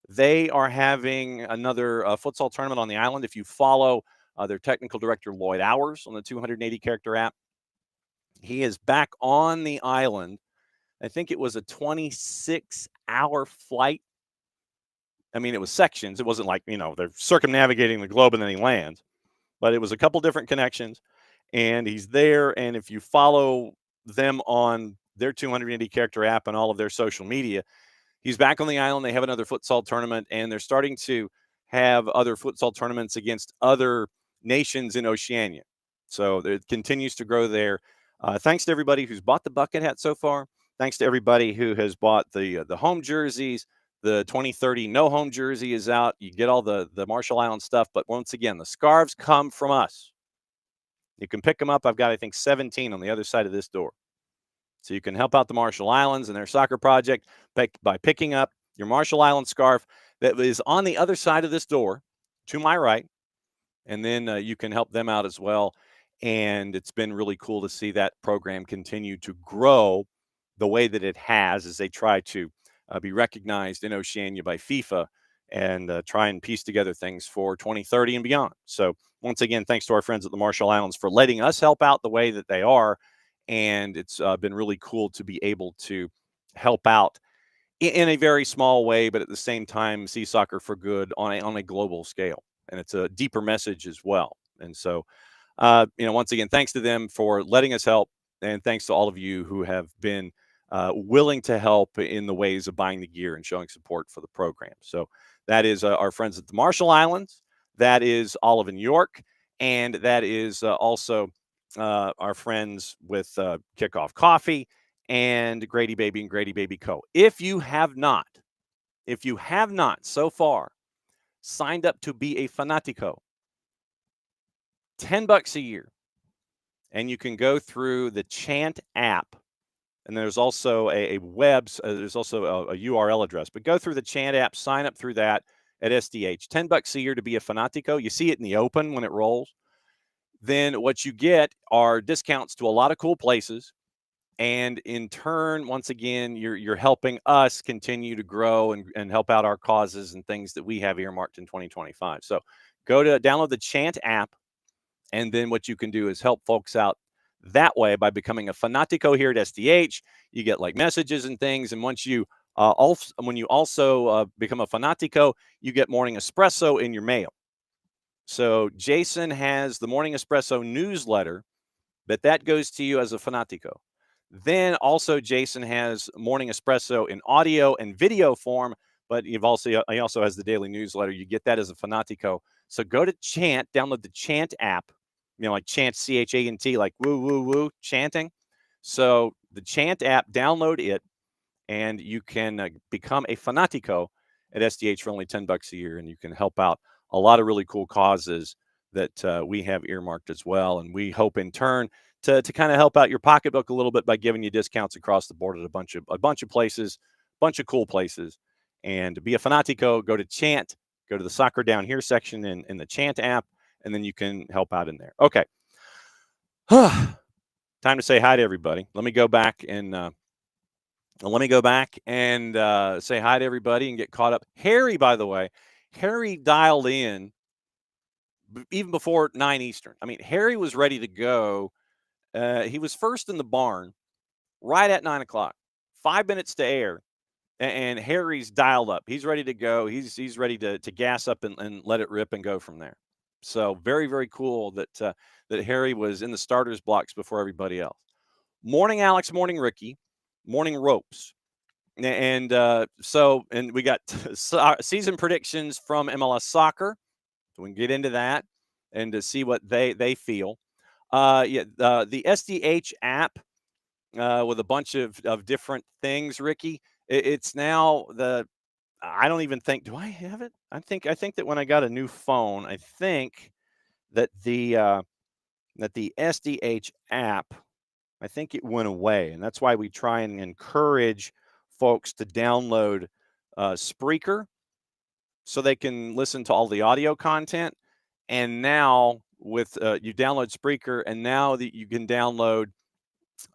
they are having another futsal tournament on the island. If you follow their technical director, Lloyd Hours, on the 280-character app, he is back on the island. I think it was a 26-hour flight. I mean, it was sections. It wasn't like, they're circumnavigating the globe and then he lands. But it was a couple different connections. And he's there. And if you follow them on their 280-character app and all of their social media, he's back on the island. They have another futsal tournament, and they're starting to have other futsal tournaments against other nations in Oceania. So it continues to grow there. Thanks to everybody who's bought the bucket hat so far. Thanks to everybody who has bought the home jerseys. The 2030 no home jersey is out. You get all the Marshall Island stuff. But once again, the scarves come from us. You can pick them up. I've got, I think, 17 on the other side of this door. So you can help out the Marshall Islands and their soccer project by picking up your Marshall Island scarf that is on the other side of this door to my right. And then you can help them out as well. And it's been really cool to see that program continue to grow the way that it has as they try to be recognized in Oceania by FIFA and try and piece together things for 2030 and beyond. So, once again, thanks to our friends at the Marshall Islands for letting us help out the way that they are. And it's been really cool to be able to help out in a very small way, but at the same time, see soccer for good on a global scale. And it's a deeper message as well. And so, once again, thanks to them for letting us help. And thanks to all of you who have been willing to help in the ways of buying the gear and showing support for the program. So that is our friends at the Marshall Islands. That is Olive in York. And that is also our friends with Kickoff Coffee and Grady Baby and Grady Baby Co. If you have not so far signed up to be a Fanatico, $10 a year, and you can go through the Chant app, and there's also there's also a URL address, but go through the Chant app, sign up through that at SDH. $10 a year to be a Fanatico. You see it in the open when it rolls. Then what you get are discounts to a lot of cool places. And in turn, once again, you're helping us continue to grow and help out our causes and things that we have earmarked in 2025. So go to download the Chant app. And then what you can do is help folks out that way by becoming a Fanatico here at SDH. You get like messages and things. And once you when you also become a Fanatico, you get Morning Espresso in your mail. So Jason has the Morning Espresso newsletter, but that goes to you as a Fanatico. Then also Jason has Morning Espresso in audio and video form, but he also has the daily newsletter. You get that as a Fanatico. So go to Chant, download the Chant app, like chant, CHANT, like woo, woo, woo, chanting. So the Chant app, download it, and you can become a Fanatico at SDH for only $10 a year, and you can help out a lot of really cool causes that we have earmarked as well. And we hope in turn to kind of help out your pocketbook a little bit by giving you discounts across the board at a bunch of places, bunch of cool places. And to be a Fanatico, go to Chant, go to the Soccer Down Here section in the Chant app, and then you can help out in there. Okay. Time to say hi to everybody. Let me go back and say hi to everybody and get caught up. Harry, by the way, Harry dialed in even before 9 Eastern. I mean, Harry was ready to go. He was first in the barn right at 9 o'clock, 5 minutes to air. And Harry's dialed up. He's ready to go. He's ready to gas up and let it rip and go from there. So very, very cool that Harry was in the starters blocks before everybody else. Morning, Alex. Morning, Ricky. Morning, Ropes. And we got season predictions from MLS Soccer. So we can get into that and to see what they feel. The SDH app with a bunch of different things, Ricky. It's now I don't even think, do I have it? I think that when I got a new phone, I think that the SDH app, I think it went away. And that's why we try and encourage folks to download Spreaker so they can listen to all the audio content. And now with you download Spreaker, and now that you can download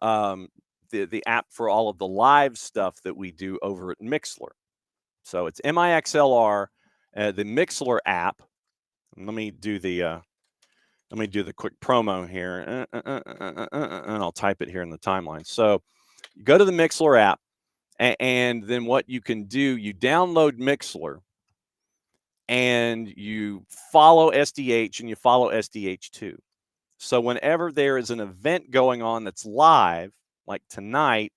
the app for all of the live stuff that we do over at Mixlr. So it's MIXLR, the Mixlr app. Let me do the quick promo here, and I'll type it here in the timeline. So you go to the Mixlr app, and then what you can do, you download Mixlr, and you follow SDH, and you follow SDH2. So whenever there is an event going on that's live, like tonight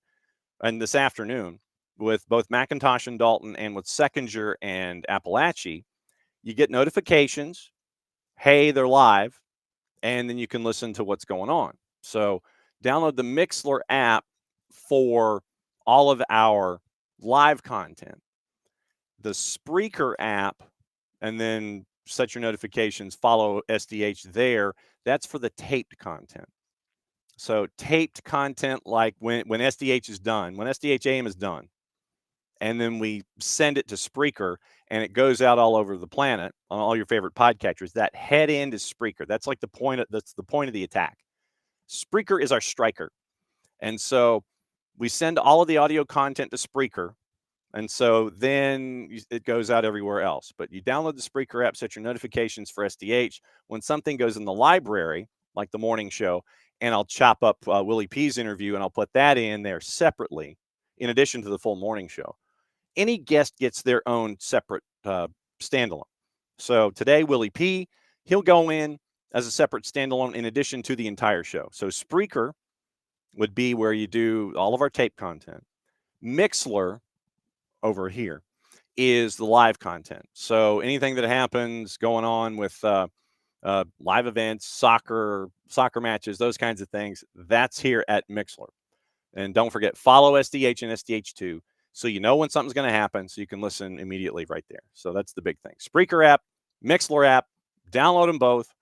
and this afternoon, with both McIntosh and Dalton and with Seckinger and Appalachia, you get notifications. Hey, they're live. And then you can listen to what's going on. So download the Mixlr app for all of our live content. The Spreaker app, and then set your notifications, follow SDH there. That's for the taped content. So taped content, like when SDH is done, when SDH AM is done, and then we send it to Spreaker, and it goes out all over the planet on all your favorite podcatchers. That head end is Spreaker. That's like that's the point of the attack. Spreaker is our striker. And so we send all of the audio content to Spreaker. And so then it goes out everywhere else. But you download the Spreaker app, set your notifications for SDH. When something goes in the library, like the morning show, and I'll chop up Willie P's interview and I'll put that in there separately, in addition to the full morning show. Any guest gets their own separate standalone. So today, Willie P, he'll go in as a separate standalone in addition to the entire show. So Spreaker would be where you do all of our tape content. Mixler over here is the live content. So anything that happens going on with live events, soccer matches, those kinds of things, that's here at Mixler. And don't forget, follow SDH and SDH2 so you know when something's going to happen so you can listen immediately right there. So that's the big thing. Spreaker app, Mixler app, download them both.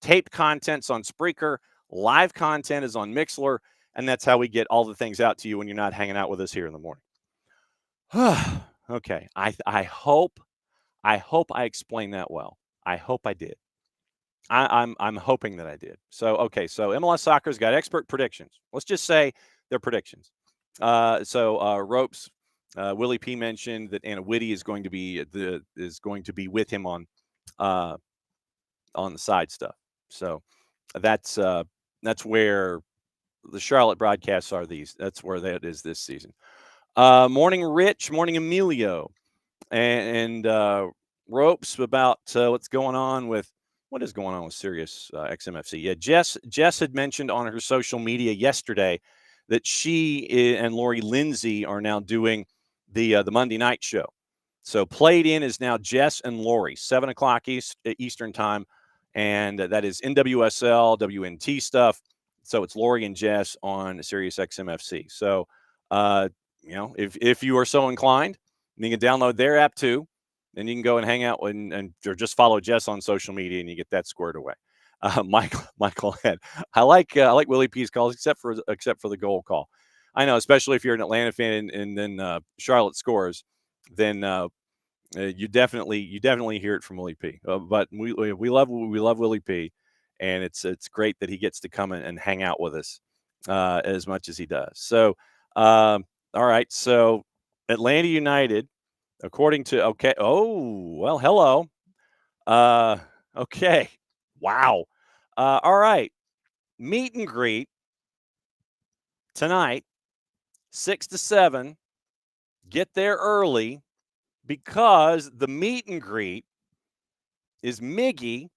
Tape content's on Spreaker, live content is on Mixler, and that's how we get all the things out to you when you're not hanging out with us here in the morning. Okay, I hope I explained that well. I hope I did. I'm hoping that I did. So okay, so MLS Soccer's got expert predictions. Let's just say they're predictions. Ropes, Willie P mentioned that Anna Whitty is going to be with him on the side stuff. So that's where the Charlotte broadcasts are. That's where that is this season. Morning, Rich. Morning, Emilio, and Ropes about what's going on with Sirius XMFC. Yeah, Jess had mentioned on her social media yesterday that she and Lori Lindsay are now doing the Monday night show. So played in is now Jess and Lori, 7 o'clock Eastern time, and that is NWSL, WNT stuff. So it's Lori and Jess on Sirius XMFC. So, if you are so inclined, you can download their app too. Then you can go and hang out or just follow Jess on social media, and you get that squared away. Michael Head. I like Willie P's calls, except for the goal call. I know, especially if you're an Atlanta fan and then Charlotte scores, then you definitely hear it from Willie P. But we love Willie P, and it's great that he gets to come and hang out with us as much as he does. So, all right, so Atlanta United. According to hello. Okay. Wow. All right. Meet and greet tonight, 6 to 7. Get there early because the meet and greet is Miggy,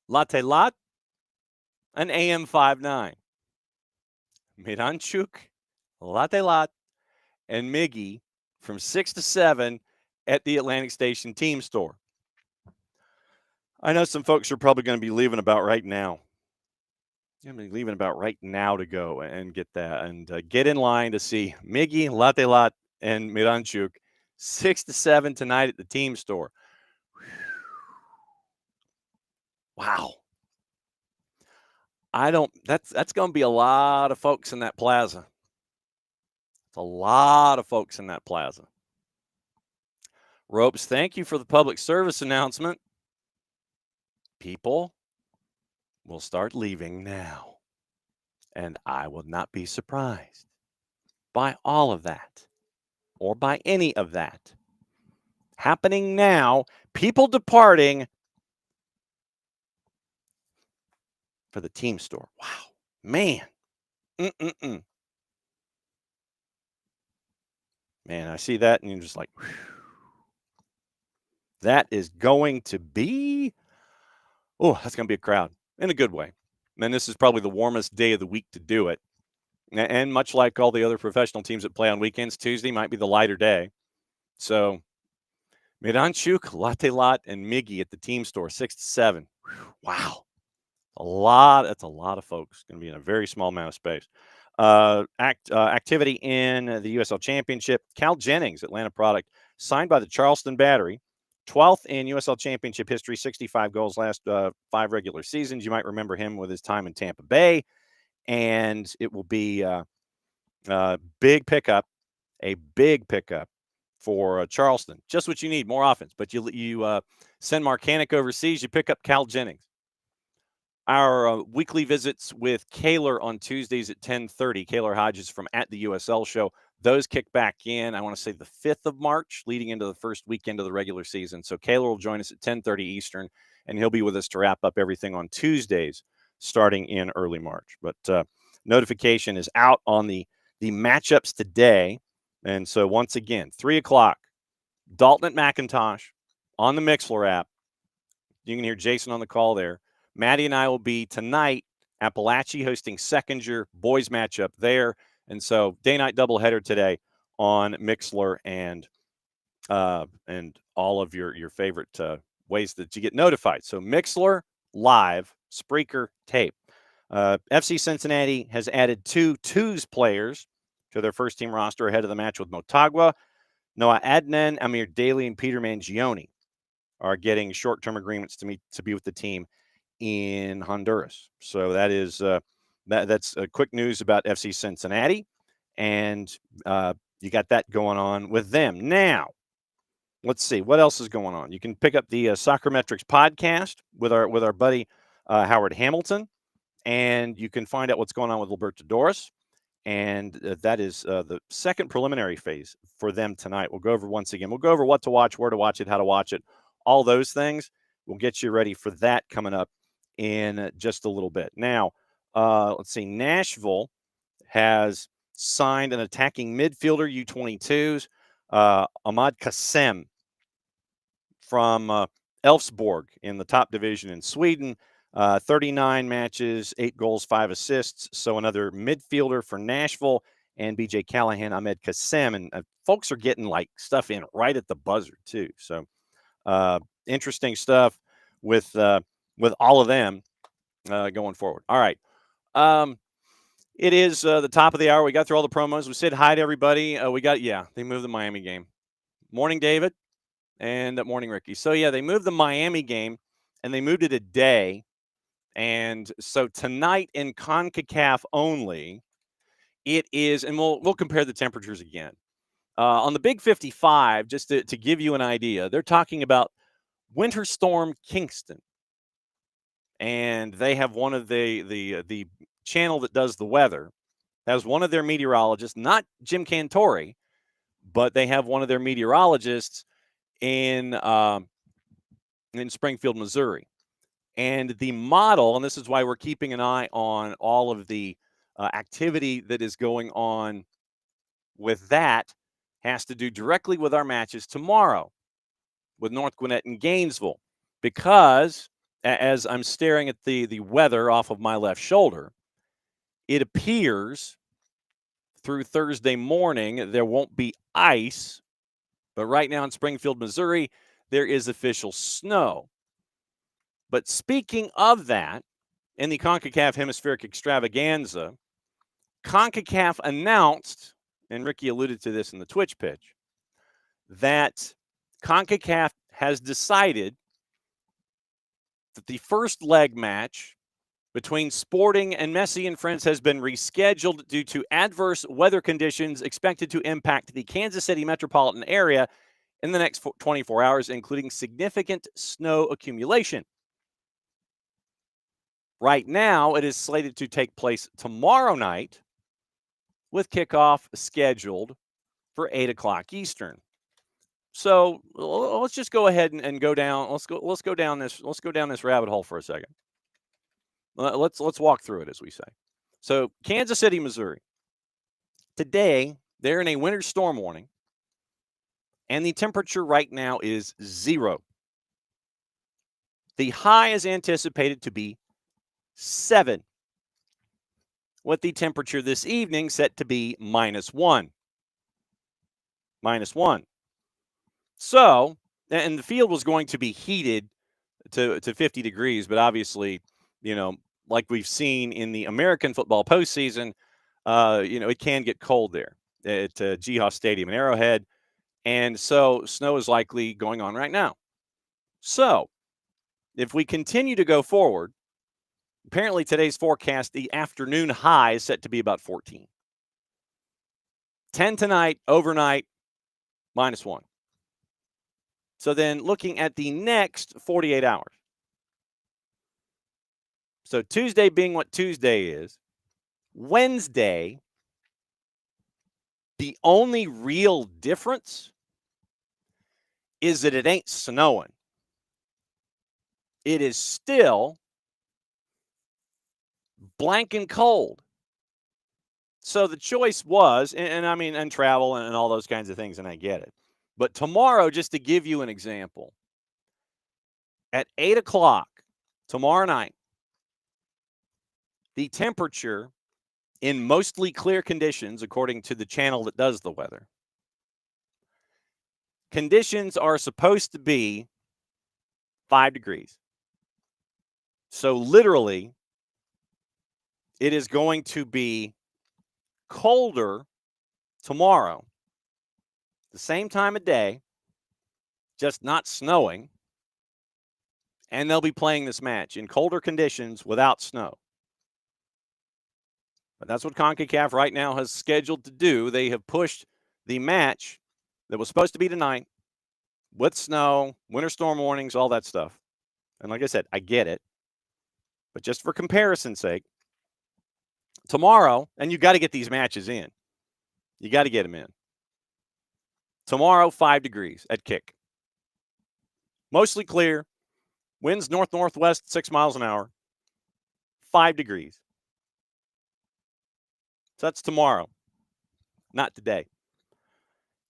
Latte Lat, and AM 59. Miranchuk, Latte Lat, and Miggy from 6 to 7 at the Atlantic Station Team Store. I know some folks are probably going to be leaving about right now. You're going to be leaving about right now to go and get that and get in line to see Miggy, Latte Lat, and Miranchuk 6 to 7 tonight at the Team Store. Wow. That's going to be a lot of folks in that plaza. It's a lot of folks in that plaza. Ropes, thank you for the public service announcement. People will start leaving now. And I will not be surprised by all of that or by any of that happening now. People departing for the Team Store. Wow, man. Man, I see that and you're just like, whew. That is going to be, that's going to be a crowd in a good way. And this is probably the warmest day of the week to do it. And much like all the other professional teams that play on weekends, Tuesday might be the lighter day. So Miranchuk, Latte Lat, and Miggy at the Team Store, 6 to 7. Whew, wow. That's a lot of folks. Going to be in a very small amount of space. Activity in the USL Championship. Cal Jennings, Atlanta product, signed by the Charleston Battery. 12th in USL Championship history, 65 goals last 5 regular seasons. You might remember him with his time in Tampa Bay. And it will be a big pickup for Charleston. Just what you need, more offense. But you send Marcanic overseas, you pick up Cal Jennings. Our weekly visits with Kaler on Tuesdays at 10:30. Kaler Hodges from at the USL Show. Those kick back in, I want to say the 5th of March, leading into the first weekend of the regular season. So Kaler will join us at 10:30 Eastern, and he'll be with us to wrap up everything on Tuesdays starting in early March. But notification is out on the matchups today. And so once again, 3 o'clock, Dalton at McIntosh on the Mixler app. You can hear Jason on the call there. Maddie and I will be tonight at Palaszczuk hosting Seconder boys matchup there. And so day-night doubleheader today on Mixler and all of your favorite ways that you get notified. So Mixler, live, Spreaker, tape. FC Cincinnati has added 2 twos players to their first-team roster ahead of the match with Motagua. Noah Adnan, Amir Daly, and Peter Mangione are getting short-term agreements to be with the team in Honduras. So that is that's quick news about FC Cincinnati, and you got that going on with them. Now, let's see what else is going on. You can pick up the Soccer Metrics podcast with our buddy Howard Hamilton, and you can find out what's going on with Libertadores. And that is the second preliminary phase for them tonight. We'll go over once again. We'll go over what to watch, where to watch it, how to watch it, all those things. We'll get you ready for that coming up in just a little bit. Now, let's see. Nashville has signed an attacking midfielder, U22s, Ahmad Kassem from Elfsborg in the top division in Sweden. 39 matches, 8 goals, 5 assists. So another midfielder for Nashville, and BJ Callahan, Ahmed Kassem. And folks are getting like stuff in right at the buzzer too. So interesting stuff with all of them going forward. All right. It is the top of the hour. We got through all the promos. We said hi to everybody. They moved the Miami game. Morning, David, and morning, Ricky. So, yeah, they moved the Miami game, and they moved it a day. And so tonight in CONCACAF only, it is, and we'll compare the temperatures again. On the Big 55, just to give you an idea, they're talking about Winter Storm Kingston. And they have one of the channel that does the weather, has one of their meteorologists, not Jim Cantori, but they have one of their meteorologists in Springfield, Missouri. And the model, and this is why we're keeping an eye on all of the activity that is going on with that, has to do directly with our matches tomorrow with North Gwinnett and Gainesville. Because as I'm staring at the weather off of my left shoulder, it appears through Thursday morning there won't be ice. But right now in Springfield, Missouri, there is official snow. But speaking of that, in the CONCACAF Hemispheric Extravaganza, CONCACAF announced, and Ricky alluded to this in the Twitch pitch, that CONCACAF has decided that the first leg match between Sporting and Messi and Friends has been rescheduled due to adverse weather conditions expected to impact the Kansas City metropolitan area in the next 24 hours, including significant snow accumulation. Right now, it is slated to take place tomorrow night with kickoff scheduled for 8 o'clock Eastern. So let's just go ahead and go down. Let's go down this rabbit hole for a second. Let's walk through it, as we say. So Kansas City, Missouri. Today, they're in a winter storm warning, and the temperature right now is 0. The high is anticipated to be 7, with the temperature this evening set to be -1. -1. So, and the field was going to be heated to 50 degrees, but obviously, like we've seen in the American football postseason, it can get cold there at Jihad Stadium in Arrowhead. And so snow is likely going on right now. So if we continue to go forward, apparently today's forecast, the afternoon high is set to be about 14. 10 tonight, overnight, -1. So then looking at the next 48 hours. So Tuesday being what Tuesday is, Wednesday, the only real difference is that it ain't snowing. It is still blank and cold. So the choice was, and I mean, and travel and all those kinds of things, and I get it. But tomorrow, just to give you an example, at 8 o'clock tomorrow night, the temperature in mostly clear conditions, according to the channel that does the weather, conditions are supposed to be 5 degrees. So literally, it is going to be colder tomorrow, the same time of day, just not snowing. And they'll be playing this match in colder conditions without snow. But that's what CONCACAF right now has scheduled to do. They have pushed the match that was supposed to be tonight with snow, winter storm warnings, all that stuff. And like I said, I get it. But just for comparison's sake, tomorrow, and you got to get these matches in. You got to get them in. Tomorrow, 5 degrees at kick. Mostly clear. Winds north-northwest, 6 miles an hour. 5 degrees. So that's tomorrow, not today.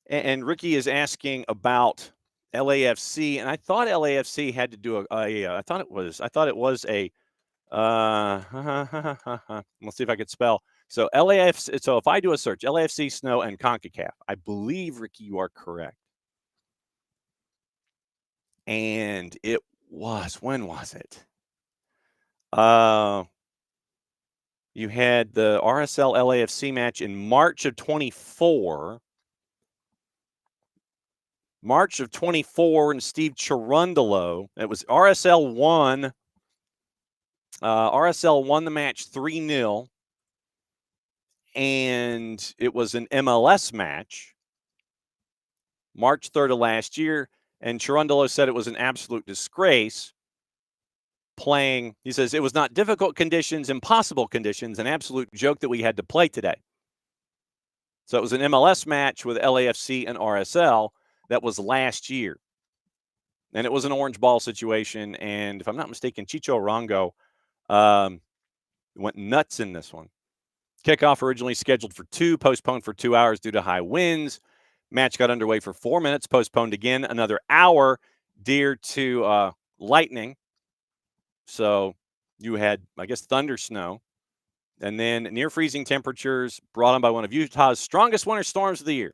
And Ricky is asking about LAFC, and I thought LAFC had to do I thought it was a let's see if I could spell. So LAFC. So if I do a search, LAFC, snow, and CONCACAF, I believe, Ricky, you are correct. And it was, when was it? You had the RSL LAFC match in March of 24. March of 24, and Steve Cherundolo. It was RSL won. RSL won the match 3-0, and it was an MLS match. March 3rd of last year, and Cherundolo said it was an absolute disgrace playing. He says it was not difficult conditions, impossible conditions, an absolute joke that we had to play today. So it was an MLS match with LAFC and RSL. That was last year. And it was an orange ball situation. And if I'm not mistaken, Chicho Arango went nuts in this one. Kickoff originally scheduled for 2, postponed for 2 hours due to high winds. Match got underway for 4 minutes, postponed again another hour due to lightning. So you had, I guess, thunder snow. And then near freezing temperatures brought on by one of Utah's strongest winter storms of the year.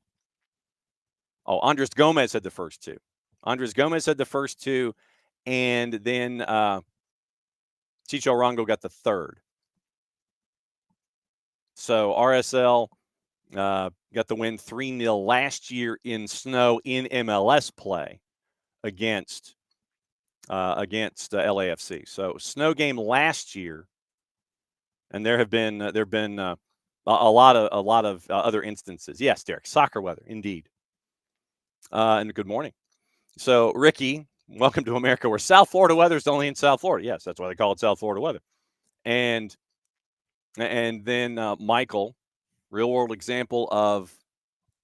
Oh, Andres Gomez had the first 2. And then Chicho Arango got the third. So RSL got the win 3-0 last year in snow in MLS play against LAFC. So snow game last year, and there have been a lot of other instances. Yes, Derek, soccer weather, indeed. And good morning. So, Ricky, welcome to America, where South Florida weather is only in South Florida. Yes, that's why they call it South Florida weather. And then Michael, real world example of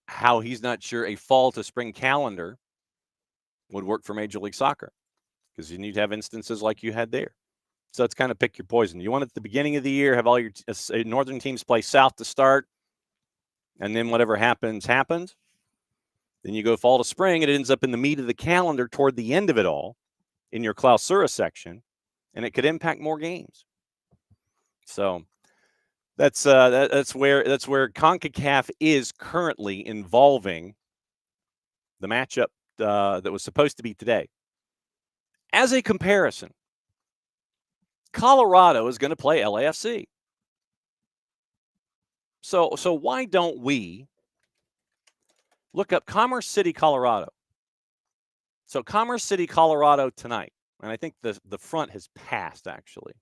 how he's not sure a fall to spring calendar would work for Major League Soccer, because you need to have instances like you had there. So it's kind of pick your poison. You want at the beginning of the year, have all your northern teams play south to start, and then whatever happens. Then you go fall to spring, and it ends up in the meat of the calendar toward the end of it all in your Clausura section, and it could impact more games. So that's where CONCACAF is currently involving the matchup that was supposed to be today. As a comparison, Colorado is going to play LAFC. So why don't we look up Commerce City, Colorado? So Commerce City, Colorado tonight, and I think the front has passed, actually.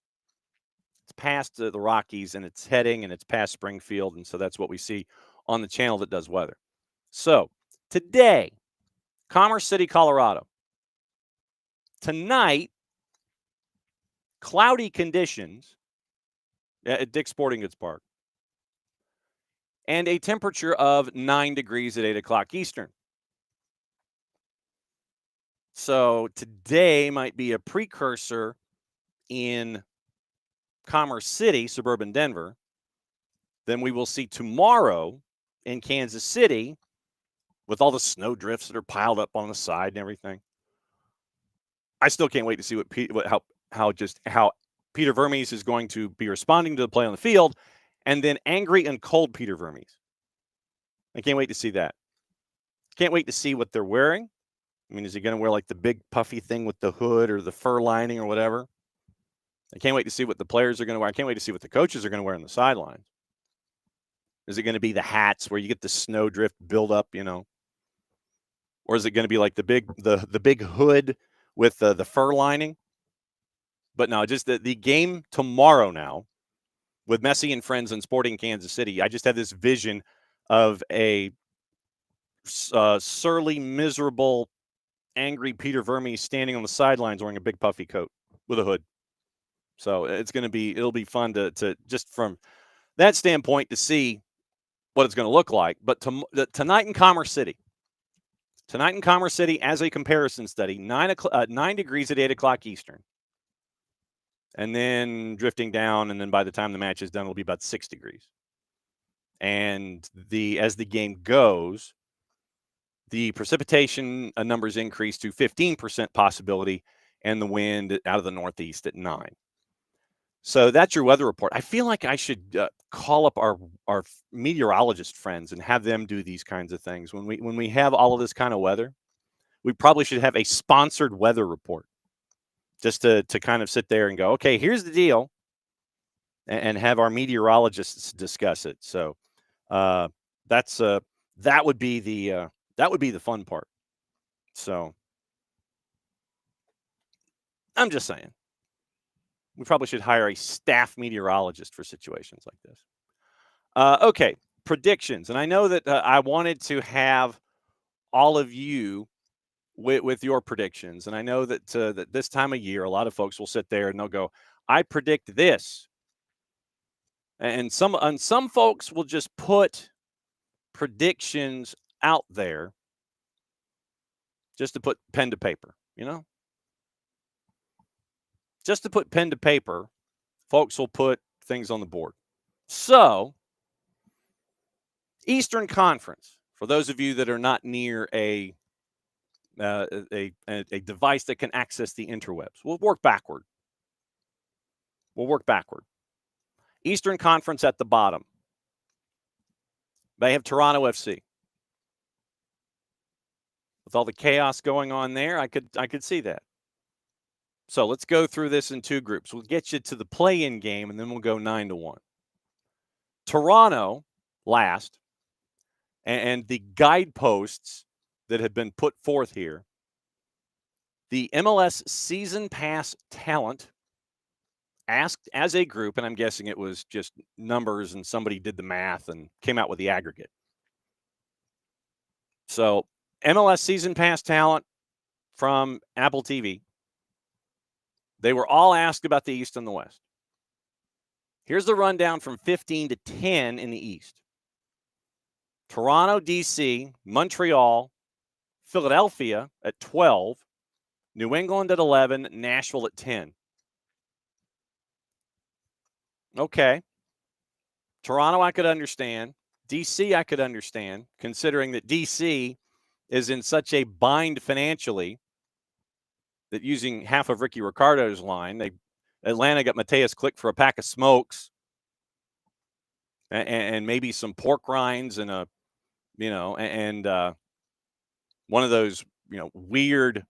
It's past the Rockies, and it's past Springfield, and so that's what we see on the channel that does weather. So today, Commerce City, Colorado. Tonight, cloudy conditions at Dick's Sporting Goods Park, and a temperature of 9 degrees at 8 o'clock Eastern. So today might be a precursor in Commerce City, suburban Denver. Then we will see tomorrow in Kansas City with all the snow drifts that are piled up on the side and everything. I still can't wait to see how Peter Vermes is going to be responding to the play on the field, and then angry and cold Peter Vermes. I can't wait to see that. Can't wait to see what they're wearing. I mean, is he going to wear like the big puffy thing with the hood or the fur lining or whatever? I can't wait to see what the players are going to wear. I can't wait to see what the coaches are going to wear on the sidelines. Is it going to be the hats where you get the snow drift build up, or is it going to be like the big hood with the fur lining? But no, just the game tomorrow now with Messi and friends in Sporting Kansas City. I just have this vision of a surly, miserable, angry Peter Vermes standing on the sidelines wearing a big puffy coat with a hood. So it'll be fun to just from that standpoint to see what it's going to look like. But tonight in Commerce City as a comparison study, 9 degrees at 8 o'clock Eastern. And then drifting down, and then by the time the match is done, it'll be about 6 degrees. And as the game goes, the precipitation numbers increase to 15% possibility, and the wind out of the northeast at 9. So that's your weather report. I feel like I should call up our meteorologist friends and have them do these kinds of things. When we have all of this kind of weather, we probably should have a sponsored weather report just to kind of sit there and go, okay, here's the deal, and have our meteorologists discuss it. So that would be the fun part. So I'm just saying, we probably should hire a staff meteorologist for situations like this. Okay, predictions. And I know that I wanted to have all of you with your predictions. And I know that that this time of year, a lot of folks will sit there and they'll go, I predict this. And some folks will just put predictions out there just to put pen to paper, Just to put pen to paper, folks will put things on the board. So, Eastern Conference, for those of you that are not near a device that can access the interwebs, we'll work backward. Eastern Conference at the bottom. They have Toronto FC. With all the chaos going on there, I could see that. So let's go through this in two groups. We'll get you to the play-in game, and then we'll go 9-1. Toronto last, and the guideposts that have been put forth here. The MLS season pass talent asked as a group, and I'm guessing it was just numbers and somebody did the math and came out with the aggregate. So MLS season pass talent from Apple TV. They were all asked about the East and the West. Here's the rundown from 15 to 10 in the East. Toronto, DC, Montreal, Philadelphia at 12, New England at 11, Nashville at 10. Okay. Toronto, I could understand. DC, I could understand, considering that DC is in such a bind financially that using half of Ricky Ricardo's line, Atlanta got Mateus Click for a pack of smokes and maybe some pork rinds and one of those weird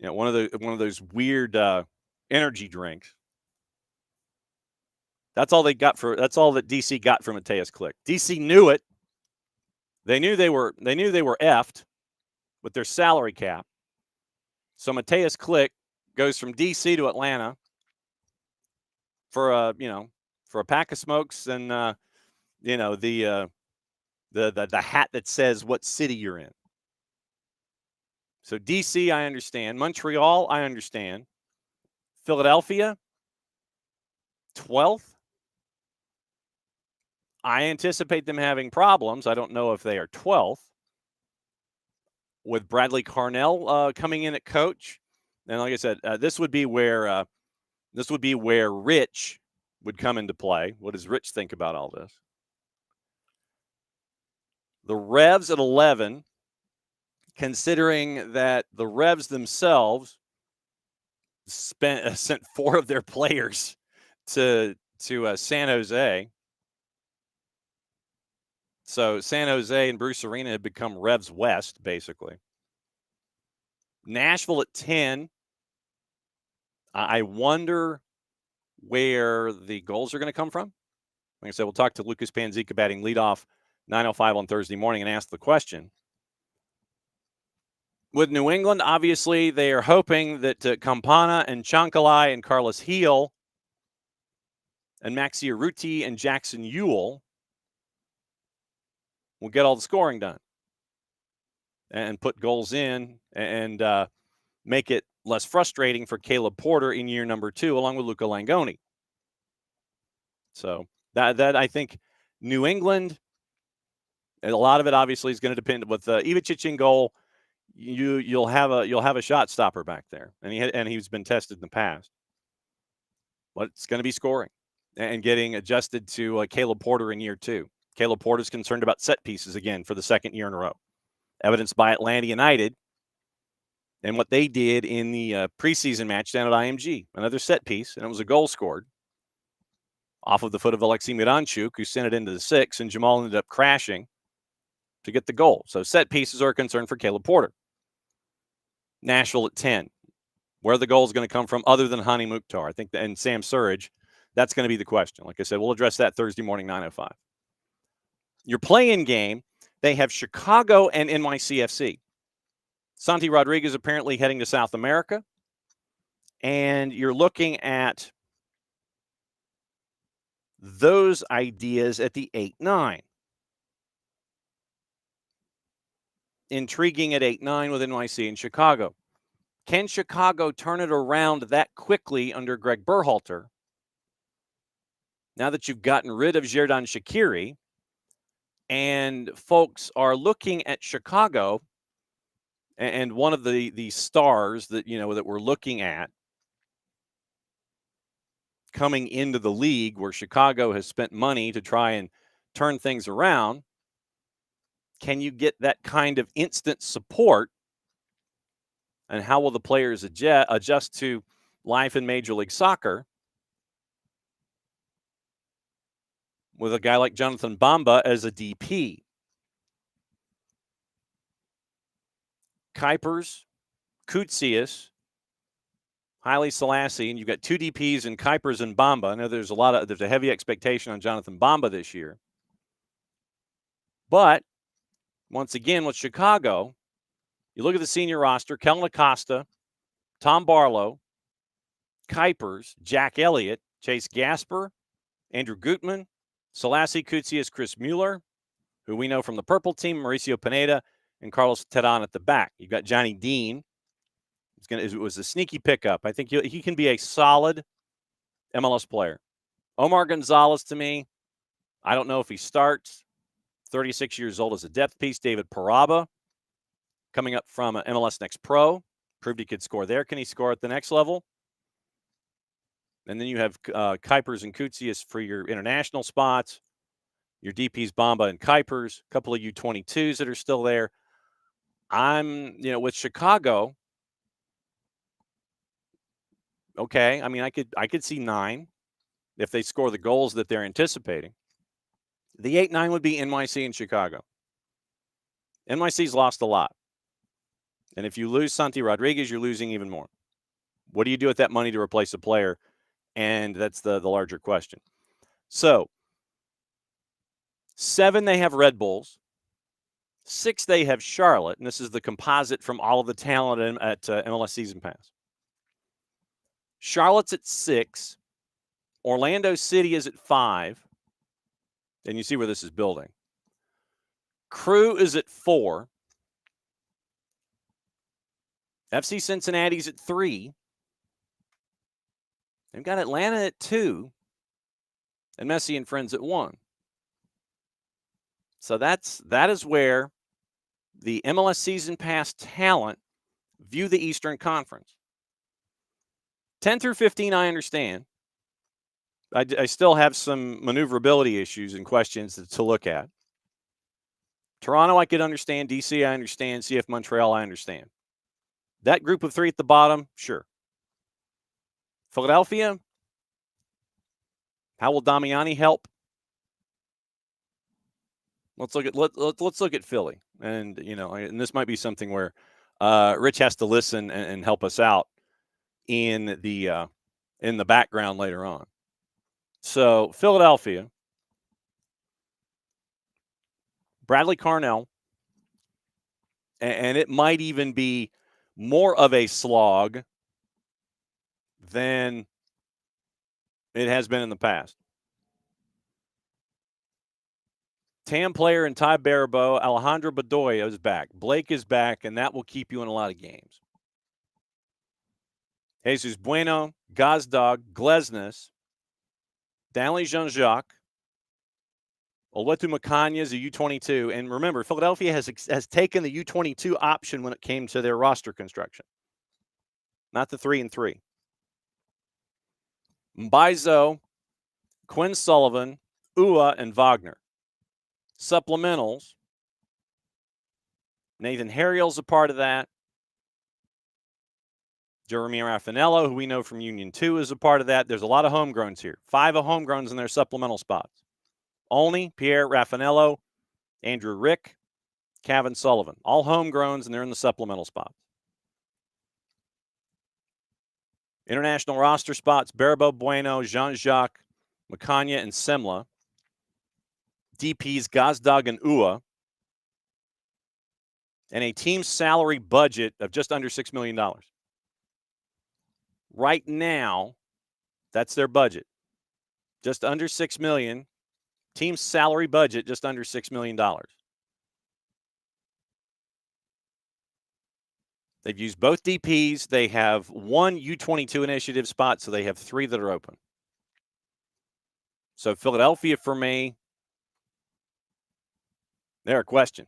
one of those weird energy drinks. That's all that DC got from Mateus Click. DC knew it. They knew they were effed with their salary cap. So Mateus Click goes from DC to Atlanta for a pack of smokes and the hat that says what city you're in. So DC, I understand. Montreal, I understand. Philadelphia, 12th. I anticipate them having problems. I don't know if they are 12th. With Bradley Carnell coming in at coach, and like I said, this would be where Rich would come into play. What does Rich think about all this? The Revs at 11, considering that the Revs themselves sent 4 of their players to San Jose. So San Jose and Bruce Arena have become Revs West, basically. Nashville at 10. I wonder where the goals are going to come from. Like I said, we'll talk to Lucas Panzica batting leadoff 9:05 on Thursday morning and ask the question. With New England, obviously, they are hoping that Campana and Chancalay and Carlos Heel and Maxi Urruti and Jackson Ewell will get all the scoring done and put goals in and make it less frustrating for Caleb Porter in year number 2, along with Luca Langoni. So that I think New England, and a lot of it obviously is going to depend with Ivacic in goal. You'll have a shot stopper back there, and he's been tested in the past. But it's going to be scoring and getting adjusted to Caleb Porter in year 2. Caleb Porter's concerned about set pieces again for the second year in a row, evidenced by Atlanta United and what they did in the preseason match down at IMG. Another set piece, and it was a goal scored off of the foot of Alexei Miranchuk, who sent it into the 6, and Jamal ended up crashing to get the goal. So set pieces are a concern for Caleb Porter. Nashville at 10. Where the goal is going to come from other than Hani Mukhtar, I think, and Sam Surridge, that's going to be the question. Like I said, we'll address that Thursday morning, 9:05. Your play-in game, they have Chicago and NYCFC. Santi Rodriguez apparently heading to South America. And you're looking at those ideas at the 8-9. Intriguing at 8-9 with NYC and Chicago. Can Chicago turn it around that quickly under Greg Berhalter? Now that you've gotten rid of Xherdan Shaqiri, and folks are looking at Chicago, and one of the stars that that we're looking at coming into the league, where Chicago has spent money to try and turn things around. Can you get that kind of instant support? And how will the players adjust to life in Major League Soccer with a guy like Jonathan Bamba as a DP? Kuipers, Koutsias, Haile Selassie, and you've got 2 DPs in Kuipers and Bamba. I know there's a heavy expectation on Jonathan Bamba this year. But once again, with Chicago, you look at the senior roster: Kellen Acosta, Tom Barlow, Kuipers, Jack Elliott, Chase Gasper, Andrew Gutman, Selassie, Koutsias, Chris Mueller, who we know from the purple team, Mauricio Pineda, and Carlos Terán at the back. You've got Johnny Dean. It was a sneaky pickup. I think he can be a solid MLS player. Omar Gonzalez, to me, I don't know if he starts. 36 years old as a depth piece. David Paraba, coming up from MLS Next Pro, proved he could score there. Can he score at the next level? And then you have Kuipers and Koutsias for your international spots. Your DPs, Bamba and Kuipers, a couple of U22s that are still there. With Chicago, okay, I mean, I could see 9 if they score the goals that they're anticipating. The 8-9 would be NYC and Chicago. NYC's lost a lot. And if you lose Santi Rodriguez, you're losing even more. What do you do with that money to replace a player? And that's the larger question. So, 7, they have Red Bulls. 6, they have Charlotte. And this is the composite from all of the talent at MLS Season Pass. Charlotte's at 6. Orlando City is at 5. And you see where this is building. Crew is at 4. FC Cincinnati's at 3. They've got Atlanta at 2. And Messi and friends at 1. So that is where the MLS season pass talent view the Eastern Conference. 10 through 15, I understand. I still have some maneuverability issues and questions to look at. Toronto, I could understand. DC, I understand. CF Montreal, I understand. That group of 3 at the bottom, sure. Philadelphia, how will Damiani help? Let's look at Philly, and and this might be something where Rich has to listen and help us out in the background later on. So Philadelphia, Bradley Carnell, and it might even be more of a slog than it has been in the past. TAM player and Ty Barabo, Alejandro Bedoya is back. Blake is back, and that will keep you in a lot of games. Jesus Bueno, Gazdag, Glesnes, Stanley Jean-Jacques, Oletu Makanya is a U22. And remember, Philadelphia has taken the U22 option when it came to their roster construction, not the 3-3. Mbaizo, Quinn Sullivan, Ua, and Wagner. Supplementals, Nathan Harriel's a part of that. Jeremy Raffanello, who we know from Union 2, is a part of that. There's a lot of homegrowns here. 5 of homegrowns in their supplemental spots. Olney, Pierre Raffanello, Andrew Rick, Kevin Sullivan. All homegrowns, and they're in the supplemental spots. International roster spots, Barabo, Bueno, Jean-Jacques, Makanya, and Semla. DPs, Gazdag and Ua. And a team salary budget of just under $6 million. Right now, that's their budget. Just under $6 million. Team salary budget, just under $6 million. They've used both DPs. They have 1 U22 initiative spot, so they have 3 that are open. So Philadelphia, for me, they're a question.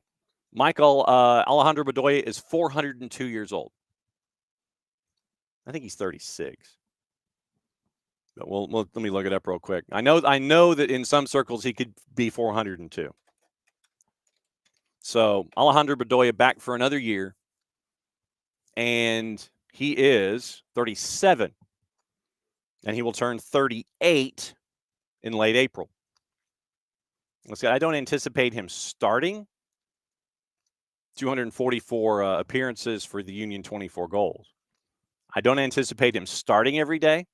Alejandro Bedoya is 402 years old. I think he's 36. But let me look it up real quick. I know that in some circles he could be 402. So Alejandro Bedoya back for another year. And he is 37. And he will turn 38 in late April. I don't anticipate him starting. 244 appearances for the Union, 24 goals. I don't anticipate him starting every day.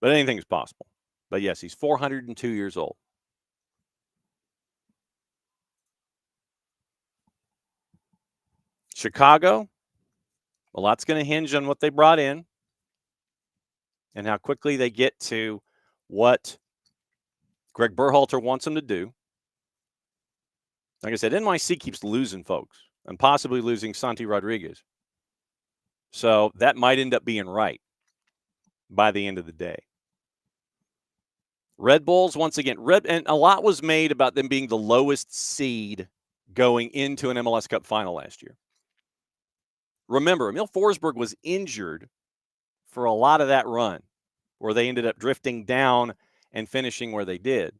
But anything is possible. But yes, he's 402 years old. Chicago, a lot's going to hinge on what they brought in and how quickly they get to what Greg Berhalter wants them to do. Like I said, NYC keeps losing folks and possibly losing Santi Rodriguez. So that might end up being right by the end of the day. Red Bulls, once again, and a lot was made about them being the lowest seed going into an MLS Cup final last year. Remember, Emil Forsberg was injured for a lot of that run, where they ended up drifting down and finishing where they did.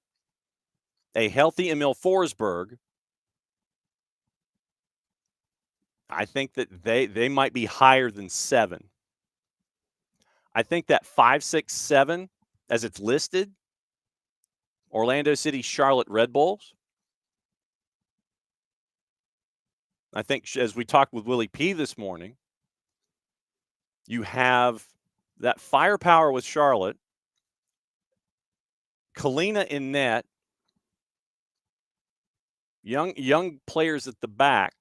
A healthy Emil Forsberg, I think that they might be higher than 7. I think that 5, 6, 7, as it's listed, Orlando City, Charlotte Red Bulls. I think, as we talked with Willie P this morning, you have that firepower with Charlotte, Kalina in net, young players at the back.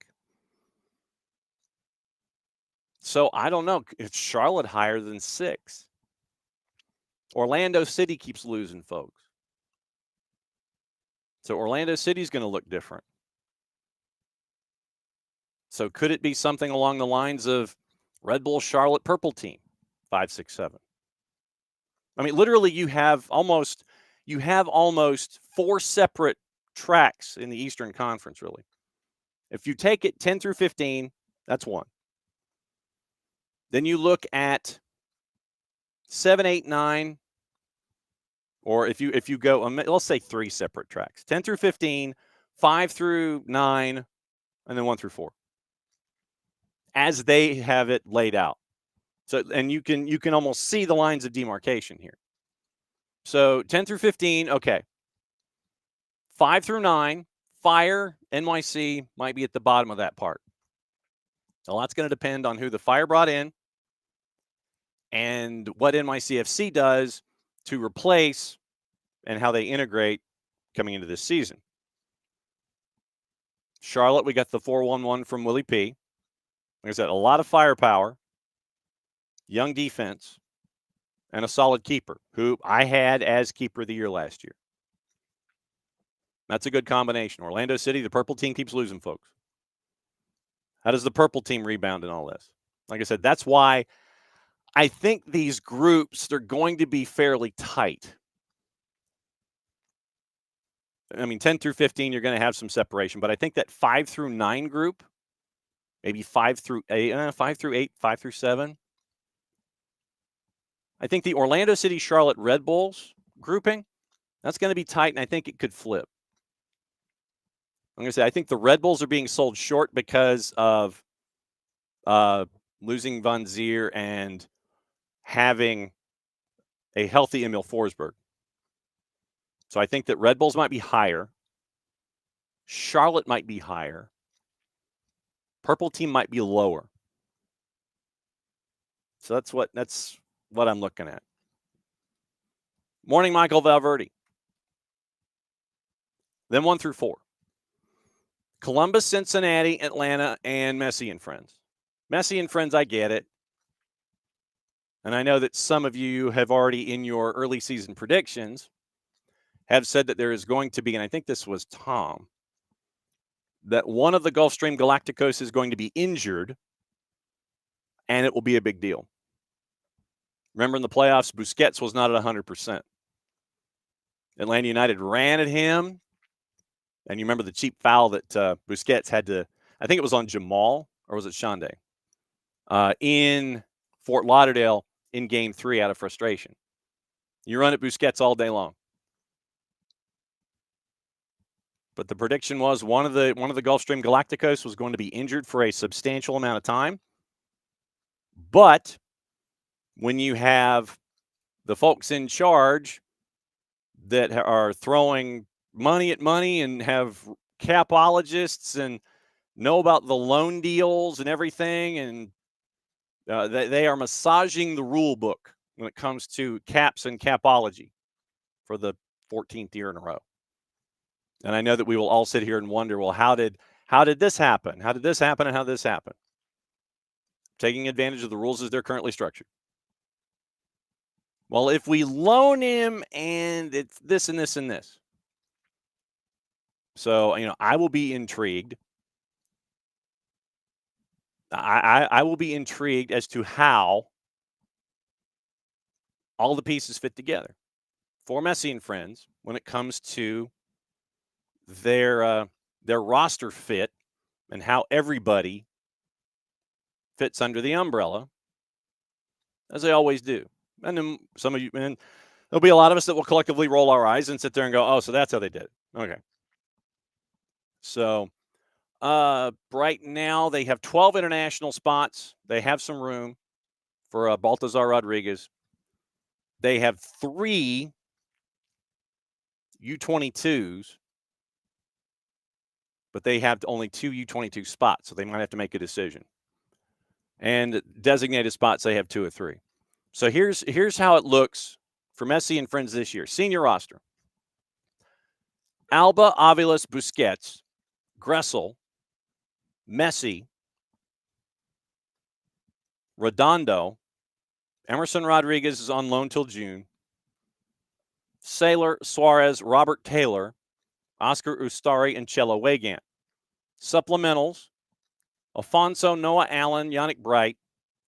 So I don't know. It's Charlotte higher than 6. Orlando City keeps losing folks. So Orlando City's going to look different. So could it be something along the lines of Red Bull Charlotte Purple Team, 5, 6, 7? I mean, literally, you have almost 4 separate tracks in the Eastern Conference, really. If you take it 10 through 15, that's one. Then you look at 7, 8, 9, or if you go, let's say 3 separate tracks: 10 through 15, 5 through 9, and then 1 through 4, as they have it laid out. So, and you can almost see the lines of demarcation here. So 10 through 15, okay. 5 through 9, Fire, NYC might be at the bottom of that part. A lot's going to depend on who the Fire brought in and what NYCFC does to replace and how they integrate coming into this season. Charlotte, we got the 4-1-1 from Willie P. Like I said, a lot of firepower, young defense, and a solid keeper, who I had as keeper of the year last year. That's a good combination. Orlando City, the purple team keeps losing folks. How does the purple team rebound in all this? Like I said, that's why I think these groups, they're going to be fairly tight. I mean, 10 through 15, you're going to have some separation, but I think that 5 through 9 group, maybe 5 through 8, 5 through 8, 5 through 7. I think the Orlando City Charlotte Red Bulls grouping, that's going to be tight, and I think it could flip. I'm going to say I think the Red Bulls are being sold short because of losing Van Zier and having a healthy Emil Forsberg. So I think that Red Bulls might be higher. Charlotte might be higher. Purple team might be lower. So that's what I'm looking at. Morning, Michael Valverde. Then 1 through 4. Columbus, Cincinnati, Atlanta, and Messi and Friends. Messi and Friends, I get it. And I know that some of you have already, in your early season predictions, have said that there is going to be, and I think this was Tom, that one of the Gulfstream Galacticos is going to be injured, and it will be a big deal. Remember, in the playoffs, Busquets was not at 100%. Atlanta United ran at him, and you remember the cheap foul that Busquets had to, I think it was on Jamal, or was it Shande, in Fort Lauderdale in Game 3 out of frustration. You run at Busquets all day long. But the prediction was one of the Gulfstream Galacticos was going to be injured for a substantial amount of time. But when you have the folks in charge that are throwing money at money and have capologists and know about the loan deals and everything, and they are massaging the rule book when it comes to caps and capology for the 14th year in a row. And I know that we will all sit here and wonder, well, how did this happen? How did this happen, and how did this happen? Taking advantage of the rules as they're currently structured. Well, if we loan him and it's this and this and this. So, I will be intrigued. I will be intrigued as to how all the pieces fit together for Messi and Friends when it comes to their roster fit and how everybody fits under the umbrella, as they always do. And then some of you, and there'll be a lot of us that will collectively roll our eyes and sit there and go, oh, so that's how they did it. Okay. So right now they have 12 international spots. They have some room for Baltazar Rodriguez. They have 3 U22s, but they have only 2 U22 spots, so they might have to make a decision. And designated spots, they have 2 or 3. So here's how it looks for Messi and Friends this year. Senior roster: Alba, Aviles, Busquets, Gressel, Messi, Redondo. Emerson Rodriguez is on loan till June. Saylor, Suarez, Robert Taylor, Oscar Ustari, and Chelo Wegant. Supplementals: Alfonso, Noah Allen, Yannick Bright,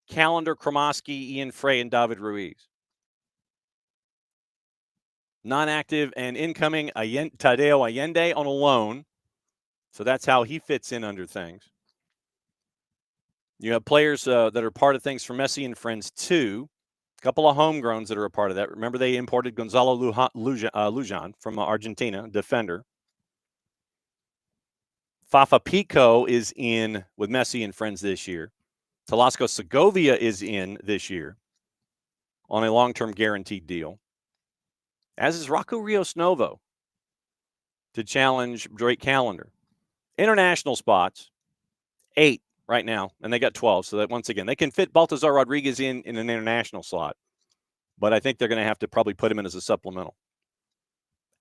Callender, Kromoski, Ian Frey, and David Ruiz. Non-active and incoming Tadeo Allende on a loan. So that's how he fits in under things. You have players that are part of things for Messi and Friends, too. A couple of homegrowns that are a part of that. Remember, they imported Gonzalo Lujan from Argentina, defender. Fafa Pico is in with Messi and Friends this year. Talasco Segovia is in this year on a long-term guaranteed deal, as is Rocco Rios Novo to challenge Drake Callender. International spots, 8 right now, and they got 12. So that, once again, they can fit Baltazar Rodriguez in an international slot, but I think they're going to have to probably put him in as a supplemental.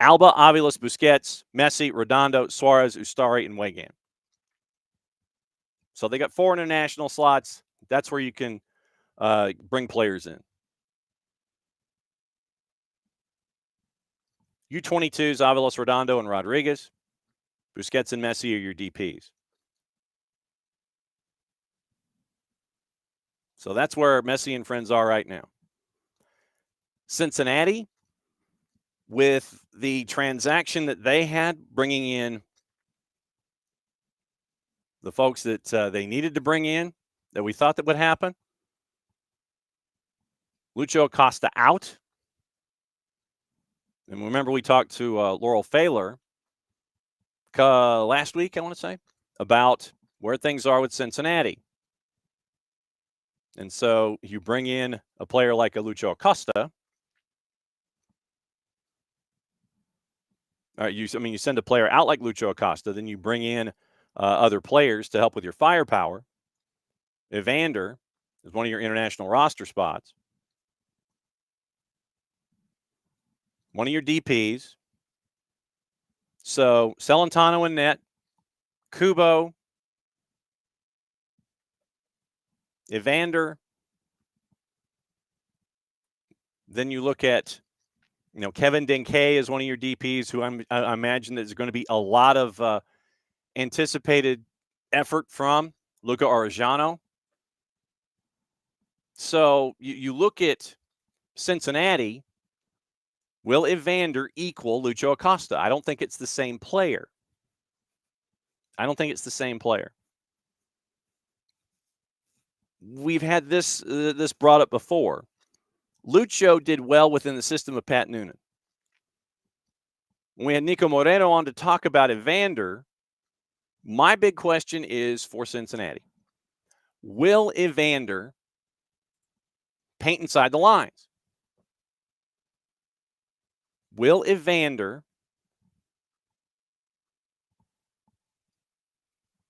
Alba, Aviles, Busquets, Messi, Redondo, Suarez, Ustari, and Weigand. So they got 4 international slots. That's where you can bring players in. U22s, Aviles, Redondo, and Rodriguez. Busquets and Messi are your DPs. So that's where Messi and Friends are right now. Cincinnati, with the transaction that they had, bringing in the folks that they needed to bring in, that we thought that would happen. Lucho Acosta out. And remember, we talked to Laurel Failer last week, I want to say, about where things are with Cincinnati. And so you bring in a player like a Lucho Acosta. You send a player out like Lucho Acosta, then you bring in other players to help with your firepower. Evander is one of your international roster spots. One of your DPs. So Celentano in net, Kubo, Evander. Then you look at, Kevin Denke is one of your DPs, who I imagine there's going to be a lot of anticipated effort from Luca Arellano. So you look at Cincinnati. Will Evander equal Lucho Acosta? I don't think it's the same player. We've had this brought up before. Lucho did well within the system of Pat Noonan. When we had Nico Moreno on to talk about Evander, my big question is for Cincinnati. Will Evander paint inside the lines? Will Evander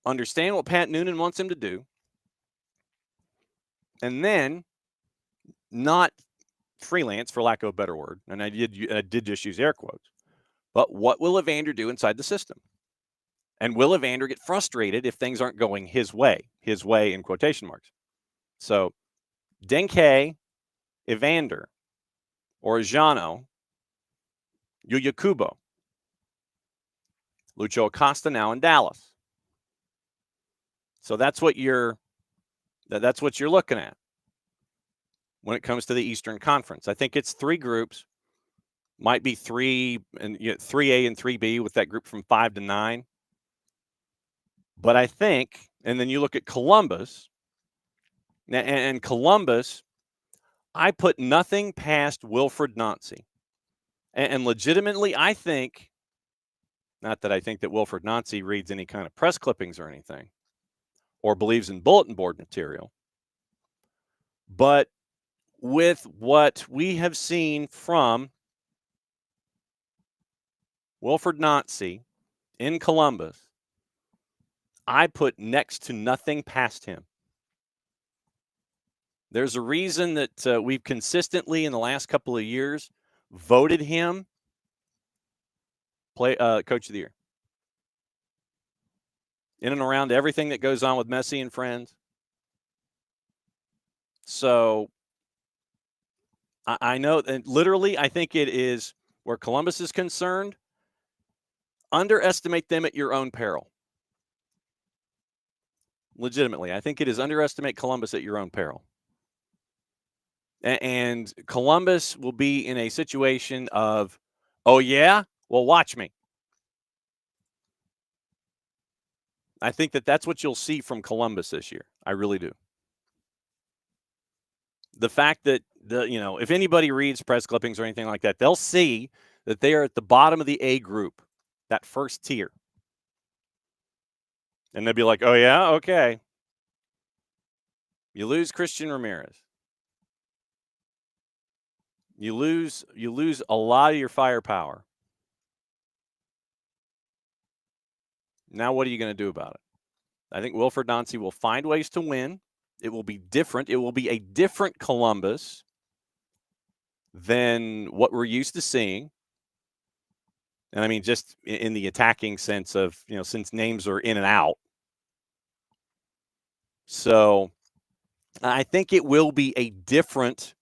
understand what Pat Noonan wants him to do, and then not freelance, for lack of a better word, and I did just use air quotes, but what will Evander do inside the system? And will Evander get frustrated if things aren't going his way in quotation marks? So Denke, Evander, Orellano, Yuya Kubo, Lucho Acosta now in Dallas. So that's what you're looking at when it comes to the Eastern Conference. I think it's 3 groups, might be 3 and 3A and 3B with that group from 5 to 9. But I think, and then you look at Columbus, and Columbus, I put nothing past Wilfred Nancy. And legitimately, I think, not that I think that Wilfred Nancy reads any kind of press clippings or anything, or believes in bulletin board material, but with what we have seen from Wilfred Nancy in Columbus, I put next to nothing past him. There's a reason that we've consistently in the last couple of years voted him Coach of the Year. In and around everything that goes on with Messi and Friends. So I know, and literally, I think it is where Columbus is concerned, underestimate them at your own peril. Legitimately, I think it is underestimate Columbus at your own peril. And Columbus will be in a situation of, oh, yeah? Well, watch me. I think that that's what you'll see from Columbus this year. I really do. The fact that if anybody reads press clippings or anything like that, they'll see that they are at the bottom of the A group, that first tier. And they'll be like, oh, yeah? Okay. You lose Christian Ramirez. You lose a lot of your firepower. Now what are you going to do about it? I think Wilfred Nancy will find ways to win. It will be different. It will be a different Columbus than what we're used to seeing. And I mean, just in the attacking sense of, since names are in and out. So I think it will be a different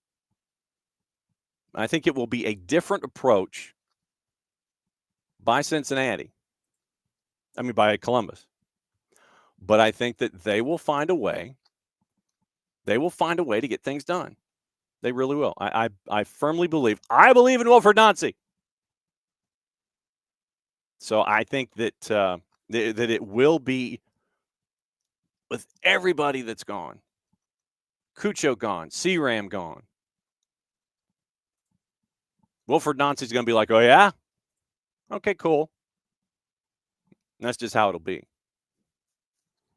approach by Cincinnati. I mean, by Columbus. But I think that they will find a way. They will find a way to get things done. They really will. I firmly believe. I believe in Wilfred Nancy. So I think that that it will be, with everybody that's gone. Cucho gone. C-Ram gone. Wilfred Nancy's going to be like, oh, yeah? Okay, cool. And that's just how it'll be.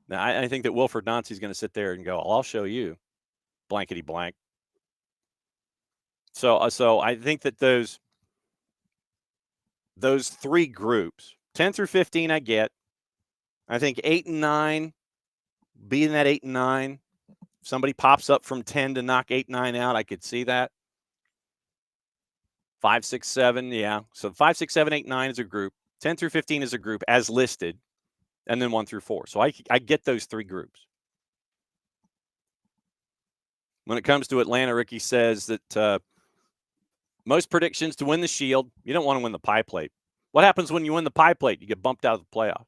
Now, I think that Wilfred Nancy's going to sit there and go, I'll show you, blankety blank. So I think that those three groups, 10 through 15, I get. I think 8 and 9, being that 8 and 9, if somebody pops up from 10 to knock 8 and 9 out, I could see that. 5, 6, 7, yeah. So 5, 6, 7, 8, 9 is a group. 10 through 15 is a group as listed, and then 1 through 4. So I get those three groups. When it comes to Atlanta, Ricky says that most predictions to win the Shield, you don't want to win the pie plate. What happens when you win the pie plate? You get bumped out of the playoffs.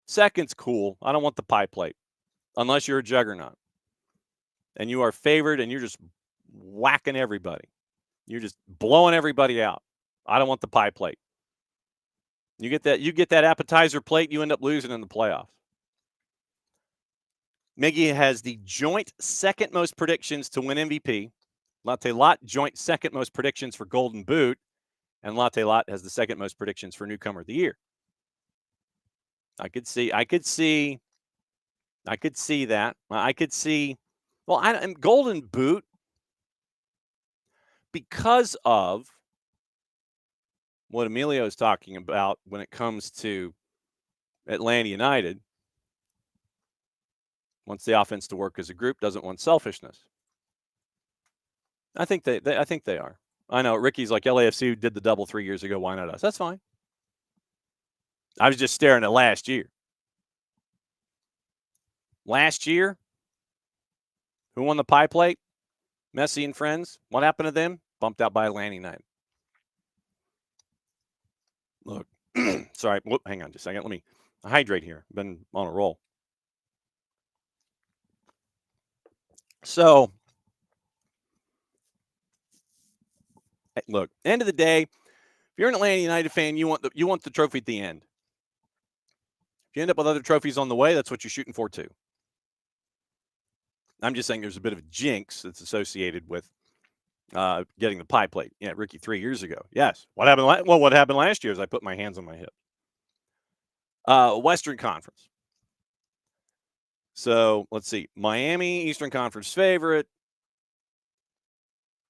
Second's cool. I don't want the pie plate unless you're a juggernaut and you are favored and you're just whacking everybody. You're just blowing everybody out. I don't want the pie plate. You get that appetizer plate, you end up losing in the playoffs. Miggy has the joint second most predictions to win MVP. Latte Lot joint second most predictions for Golden Boot, and Latte Lot has the second most predictions for Newcomer of the Year. I could see that. I could see. Well, Golden Boot, because of what Emilio is talking about when it comes to Atlanta United. Wants the offense to work as a group, doesn't want selfishness. I think they are. I know Ricky's like, LAFC did the double 3 years ago. Why not us? That's fine. I was just staring at last year. Last year, who won the pie plate? Messi and friends. What happened to them? Bumped out by Atlanta United. Look, sorry. Whoop, hang on just a second. Let me hydrate here. Been on a roll. So, look, end of the day, if you're an Atlanta United fan, you want the trophy at the end. If you end up with other trophies on the way, that's what you're shooting for too. I'm just saying there's a bit of a jinx that's associated with getting the pie plate. Yeah, Ricky 3 years ago. Yes. What happened? What happened last year is I put my hands on my hip. Western Conference. So let's see. Miami, Eastern Conference favorite.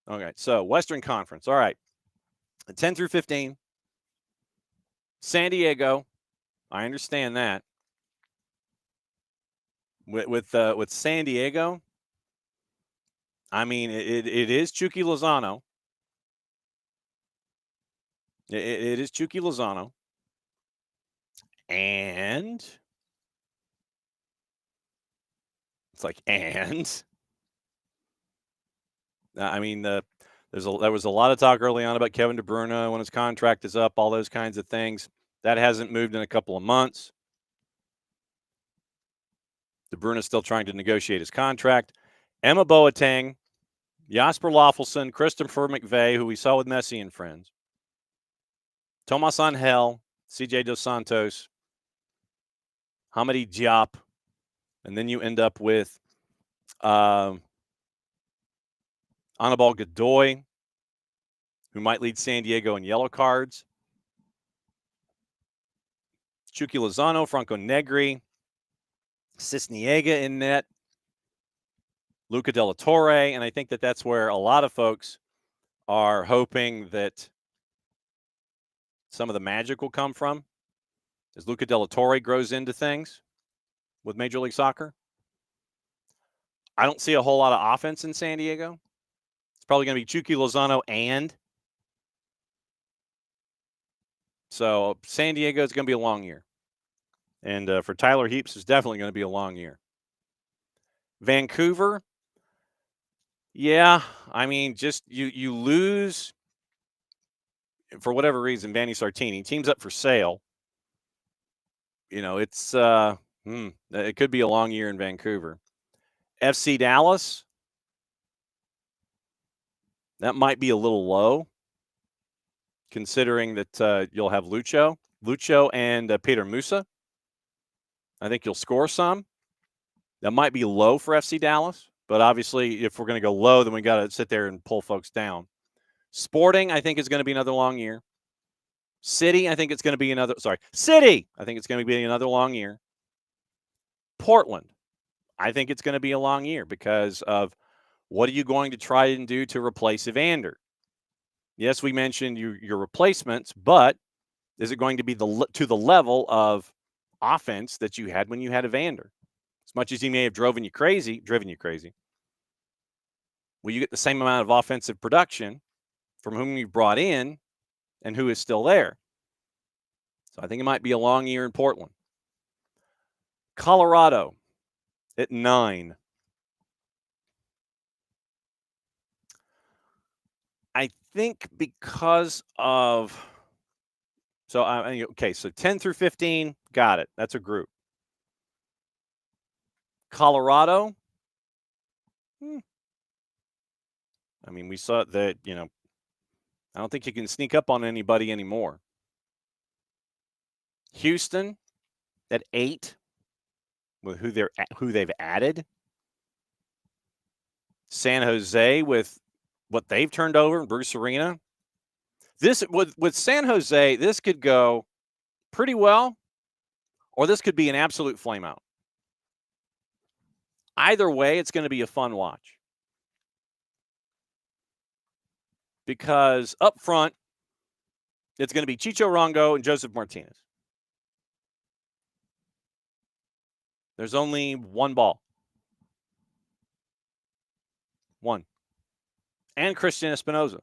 Okay, so Western Conference. All right. 10 through 15. San Diego. I understand that. With San Diego, I mean, it is Chucky Lozano. It is Chucky Lozano. And it's like, I mean, there was a lot of talk early on about Kevin De Bruyne when his contract is up, all those kinds of things. That hasn't moved in a couple of months. De Bruyne is still trying to negotiate his contract. Emma Boateng, Jasper Loffelson, Christopher McVeigh, who we saw with Messi and friends, Tomas Angel, CJ Dos Santos, Hamadi Diop, and then you end up with Anibal Godoy, who might lead San Diego in yellow cards. Chucky Lozano, Franco Negri, Cisniega in net, Luca de la Torre, and I think that that's where a lot of folks are hoping that some of the magic will come from as Luca de la Torre grows into things with Major League Soccer. I don't see a whole lot of offense in San Diego. It's probably going to be Chucky Lozano and. So San Diego is going to be a long year. And for Tyler Heaps, it's definitely going to be a long year. Vancouver, yeah, I mean, just you lose, for whatever reason, Vanni Sartini. Team's up for sale. You know, it's it could be a long year in Vancouver. FC Dallas, that might be a little low, considering that you'll have Lucho and Peter Musa. I think you'll score some. That might be low for FC Dallas, but obviously, if we're going to go low, then we got to sit there and pull folks down. Sporting, I think, is going to be another long year. City, I think it's going to be another. City, I think it's going to be another long year. Portland, I think it's going to be a long year because of what are you going to try and do to replace Evander? Yes, we mentioned your replacements, but is it going to be to the level of offense that you had when you had Evander? As much as he may have driven you crazy, will you get the same amount of offensive production from whom you brought in and who is still there? So I think it might be a long year in Portland. Colorado at 9. I think because of so 10 through 15, got it. That's a group. Colorado, I mean, we saw that, I don't think you can sneak up on anybody anymore. Houston at 8 with who they've added. San Jose with what they've turned over, Bruce Arena. This with San Jose, this could go pretty well, or this could be an absolute flameout. Either way, it's going to be a fun watch. Because up front, it's going to be Chicho Rongo and Joseph Martinez. There's only one ball. One. And Christian Espinoza.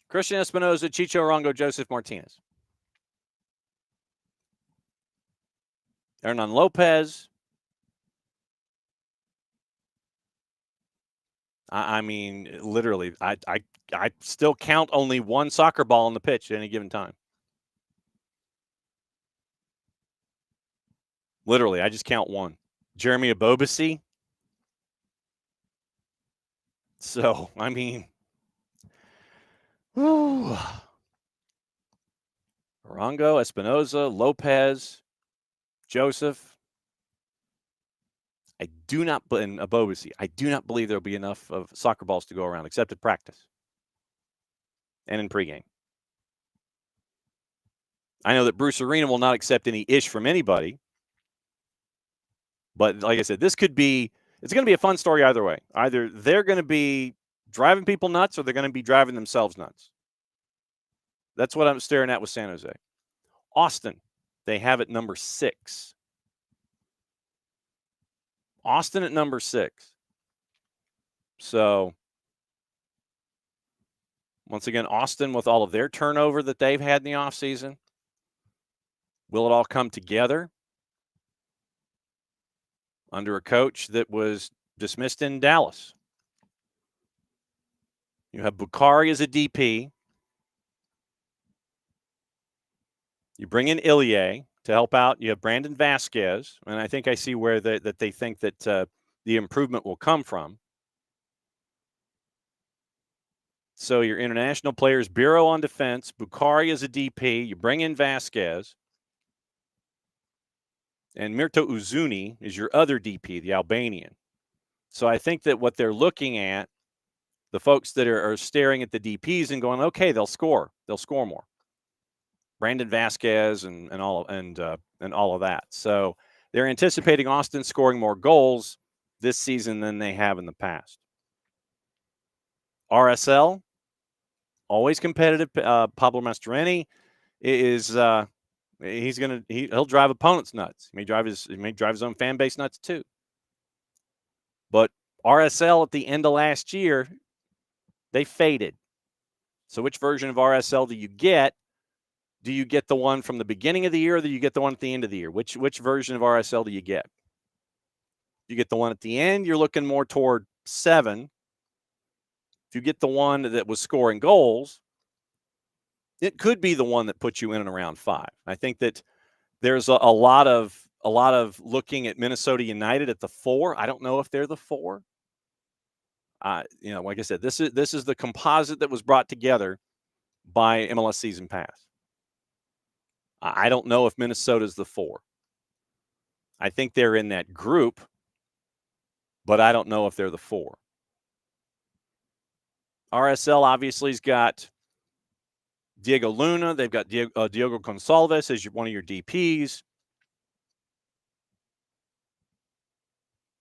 Christian Espinoza, Chicho Rongo, Joseph Martinez. Hernan Lopez. I mean, literally, I still count only one soccer ball on the pitch at any given time. Literally, I just count one. Jeremy Abobasi. So, I mean, whew. Rongo, Espinoza, Lopez, Joseph. Abobasi. I do not believe there'll be enough of soccer balls to go around, except at practice and in pregame. I know that Bruce Arena will not accept any ish from anybody. But like I said, it's going to be a fun story either way. Either they're going to be driving people nuts or they're going to be driving themselves nuts. That's what I'm staring at with San Jose. Austin, they have it number 6. Austin at number 6. So, once again, Austin with all of their turnover that they've had in the offseason, will it all come together under a coach that was dismissed in Dallas? You have Bukhari as a DP. You bring in Ilie to help out. You have Brandon Vasquez, and I think I see where that they think that the improvement will come from. So your international players, Biro on defense, Bukhari as a DP. You bring in Vasquez. And Mirto Uzuni is your other DP, the Albanian. So I think that what they're looking at, the folks that are staring at the DPs and going, okay, they'll score more. Brandon Vasquez and all of that. So they're anticipating Austin scoring more goals this season than they have in the past. RSL, always competitive. Pablo Mastroeni is he'll drive opponents nuts. He may drive his own fan base nuts too. But RSL at the end of last year, they faded. So which version of RSL do you get? Do you get the one from the beginning of the year, or do you get the one at the end of the year? Which version of RSL do you get? You get the one at the end, you're looking more toward 7. If you get the one that was scoring goals, it could be the one that puts you in and around 5. I think that there's a lot of looking at Minnesota United at the 4. I don't know if they're the 4. Like I said, this is the composite that was brought together by MLS Season Pass. I don't know if Minnesota's the 4. I think they're in that group, but I don't know if they're the 4. RSL obviously has got Diego Luna. They've got Diogo Gonçalves as one of your DPs.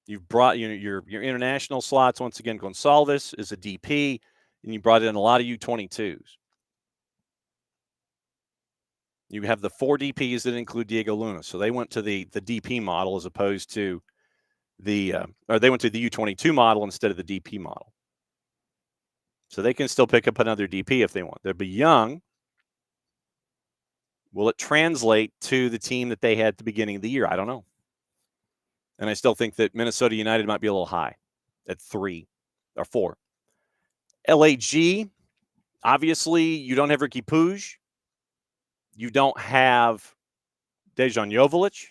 You've brought your international slots. Once again, Gonçalves is a DP, and you brought in a lot of U22s. You have the 4 DPs that include Diego Luna. So they went to the DP model as opposed to they went to the U22 model instead of the DP model. So they can still pick up another DP if they want. They'll be young. Will it translate to the team that they had at the beginning of the year? I don't know. And I still think that Minnesota United might be a little high at 3 or 4. LAG, obviously, you don't have Ricky Puig. You don't have Dejan Joveljic.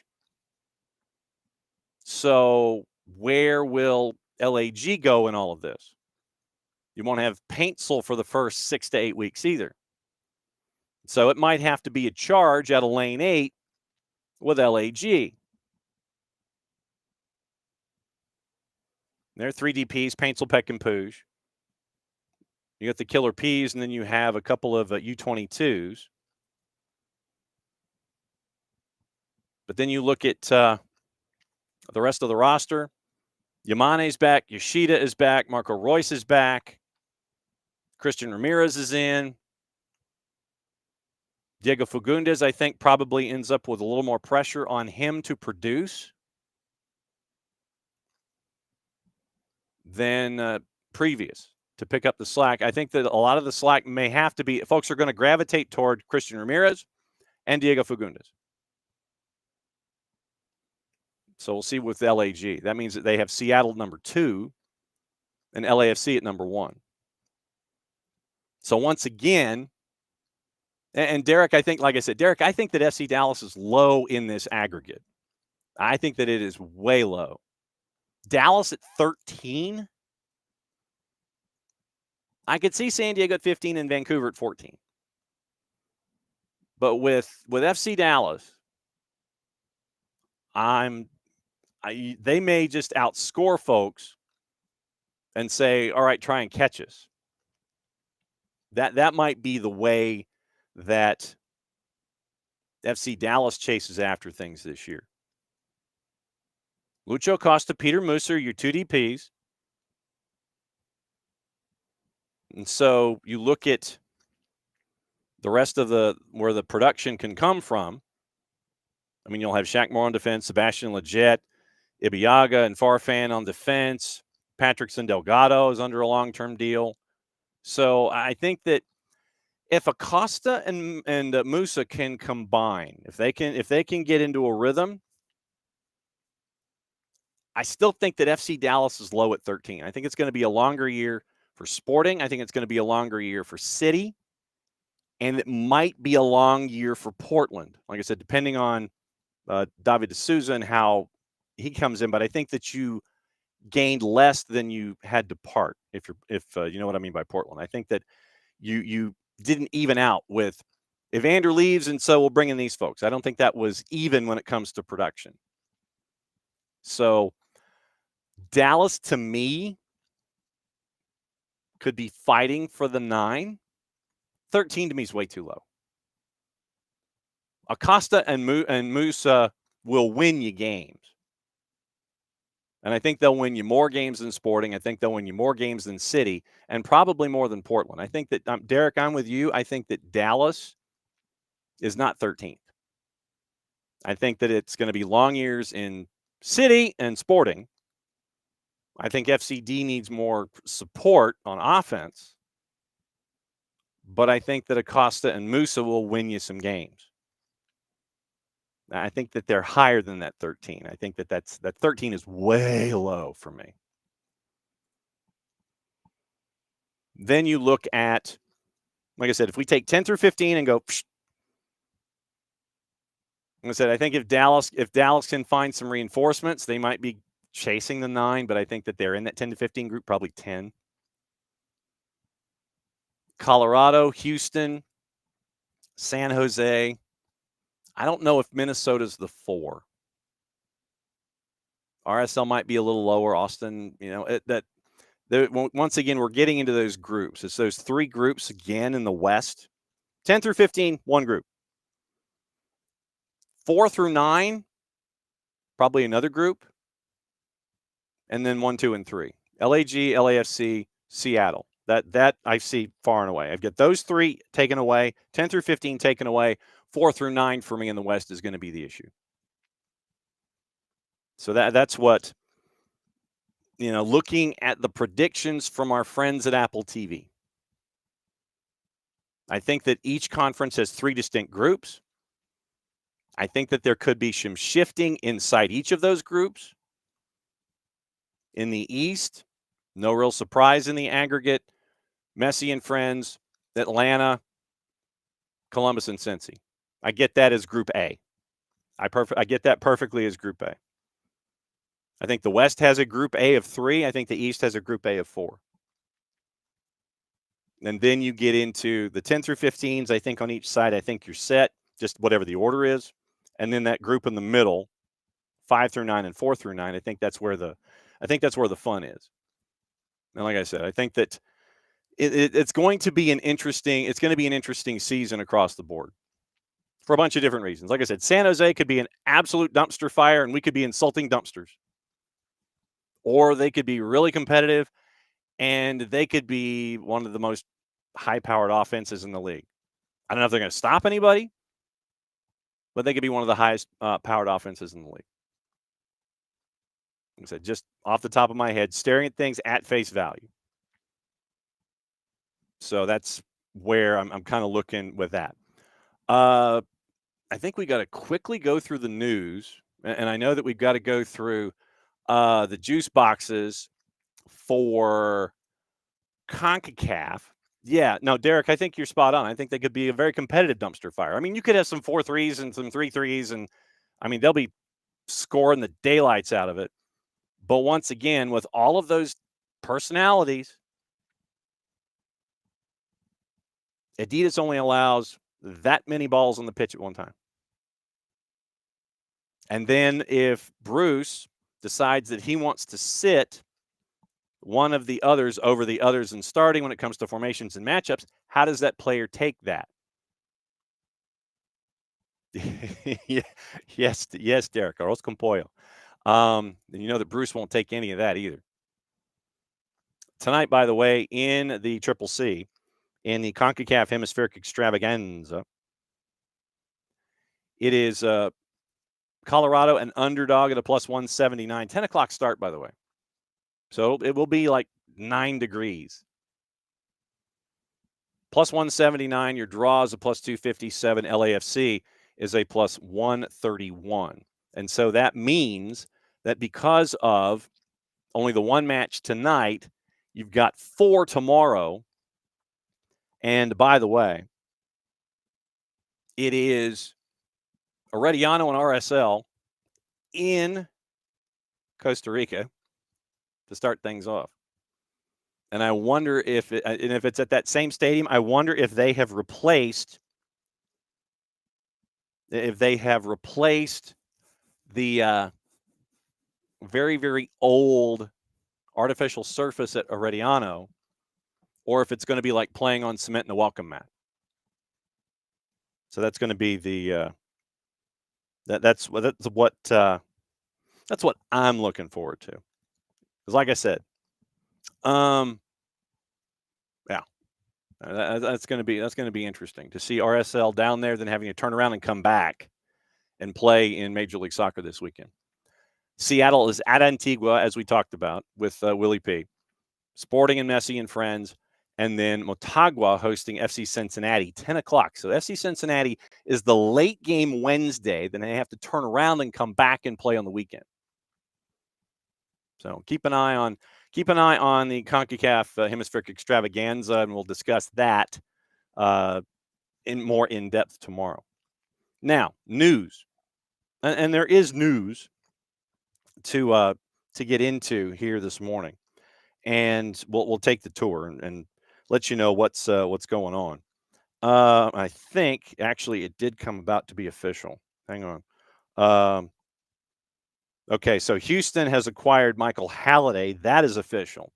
So where will LAG go in all of this? You won't have Paintsel for the first 6 to 8 weeks either. So it might have to be a charge out of lane 8 with LAG. There are 3 DPs, Paintsel, Peck, and Puig. You got the Killer Ps, and then you have a couple of U22s. But then you look at the rest of the roster. Yamane's back. Yoshida is back. Marco Royce is back. Christian Ramirez is in. Diego Fagundes, I think, probably ends up with a little more pressure on him to produce than previous to pick up the slack. I think that a lot of the slack may have to be, folks are going to gravitate toward Christian Ramirez and Diego Fagundes. So we'll see with LAG. That means that they have Seattle number 2 and LAFC at number 1. So once again, and Derek, I think, like I said, Derek, I think that FC Dallas is low in this aggregate. I think that it is way low. Dallas at 13. I could see San Diego at 15 and Vancouver at 14. But with FC Dallas, they may just outscore folks and say, all right, try and catch us. That might be the way that FC Dallas chases after things this year. Lucho Costa, Peter Musa, your 2 DPs. And so you look at the rest of where the production can come from. I mean, you'll have Shaq Moore on defense, Sebastian Lletget, Ibeagha and Farfan on defense. Patrickson Delgado is under a long-term deal. So I think that if Acosta and Musa can combine, if they can get into a rhythm, I still think that FC Dallas is low at 13. I think it's going to be a longer year for Sporting. I think it's going to be a longer year for City. And it might be a long year for Portland. Like I said, depending on David D'Souza and how he comes in. But I think that you gained less than you had to part, if you know what I mean by Portland. I think that you didn't even out with Evander leaves, and so we'll bring in these folks. I don't think that was even when it comes to production. So Dallas, to me, could be fighting for the 9. 13 to me is way too low. Acosta and Musa will win you games. And I think they'll win you more games than Sporting. I think they'll win you more games than City, and probably more than Portland. I think that, Derek, I'm with you. I think that Dallas is not 13th. I think that it's going to be long years in City and Sporting. I think FCD needs more support on offense. But I think that Acosta and Musa will win you some games. I think that they're higher than that 13. I think that that 13 is way low for me. Then you look at, like I said, if we take 10 through 15 and go, psh, like I said, I think if Dallas can find some reinforcements, they might be chasing the 9, but I think that they're in that 10 to 15 group, probably 10. Colorado, Houston, San Jose. I don't know if Minnesota's the 4. RSL might be a little lower. Austin, once again, we're getting into those groups. It's those 3 groups again in the West. 10 through 15, one group. 4 through 9, probably another group. And then 1, 2, and 3. LAG, LAFC, Seattle. That I see far and away. I've got those 3 taken away, 10 through 15 taken away, 4 through 9 for me in the West is going to be the issue. So that's what, looking at the predictions from our friends at Apple TV. I think that each conference has 3 distinct groups. I think that there could be some shifting inside each of those groups. In the East, no real surprise in the aggregate. Messi and friends, Atlanta, Columbus, and Cincy. I get that as Group A. I get that perfectly as Group A. I think the West has a Group A of 3. I think the East has a Group A of 4. And then you get into the 10 through 15s. I think on each side, I think you're set, just whatever the order is. And then that group in the middle, 5 through 9 and 4 through 9. I think that's where the fun is. And like I said, I think that it's going to be an interesting season across the board for a bunch of different reasons. Like I said, San Jose could be an absolute dumpster fire, and we could be insulting dumpsters. Or they could be really competitive, and they could be one of the most high-powered offenses in the league. I don't know if they're going to stop anybody, but they could be one of the highest powered offenses in the league. Like I said, just off the top of my head, staring at things at face value. So that's where I'm kind of looking with that. I think we got to quickly go through the news, and I know that we've got to go through the juice boxes for CONCACAF. Yeah, no, Derek, I think you're spot on. I think they could be a very competitive dumpster fire. I mean, you could have some 4-3s and some 3-3s, and I mean, they'll be scoring the daylights out of it. But once again, with all of those personalities, Adidas only allows that many balls on the pitch at one time. And then if Bruce decides that he wants to sit one of the others over the others in starting when it comes to formations and matchups, how does that player take that? Yes, Derek, Arroz con pollo. And you know that Bruce won't take any of that either. Tonight, by the way, in the Triple C, in the CONCACAF Hemispheric Extravaganza, it is Colorado an underdog at a plus 179. 10 o'clock start, by the way. So it will be like 9 degrees. Plus 179. Your draw is a plus 257. LAFC is a plus 131. And so that means that because of only the one match tonight, you've got 4 tomorrow. And by the way, it is Arellano and RSL in Costa Rica to start things off. And I wonder if it's at that same stadium, I wonder if they have replaced the very, very old artificial surface at Arellano, or if it's going to be like playing on cement in a welcome mat. So that's going to be the that's what I'm looking forward to. Because like I said, yeah, that's going to be interesting to see RSL down there, then having to turn around and come back and play in Major League Soccer this weekend. Seattle is at Antigua, as we talked about with Willie P. Sporting and Messi and friends, and then Motagua hosting FC Cincinnati, 10 o'clock. So FC Cincinnati is the late game Wednesday. Then they have to turn around and come back and play on the weekend. So keep an eye on the CONCACAF Hemispheric Extravaganza, and we'll discuss that in depth tomorrow. Now, news, and there is news to get into here this morning, and we'll take the tour and let you know what's going on. I think actually it did come about to be official. Hang on. Okay, so Houston has acquired Michael Halliday. That is official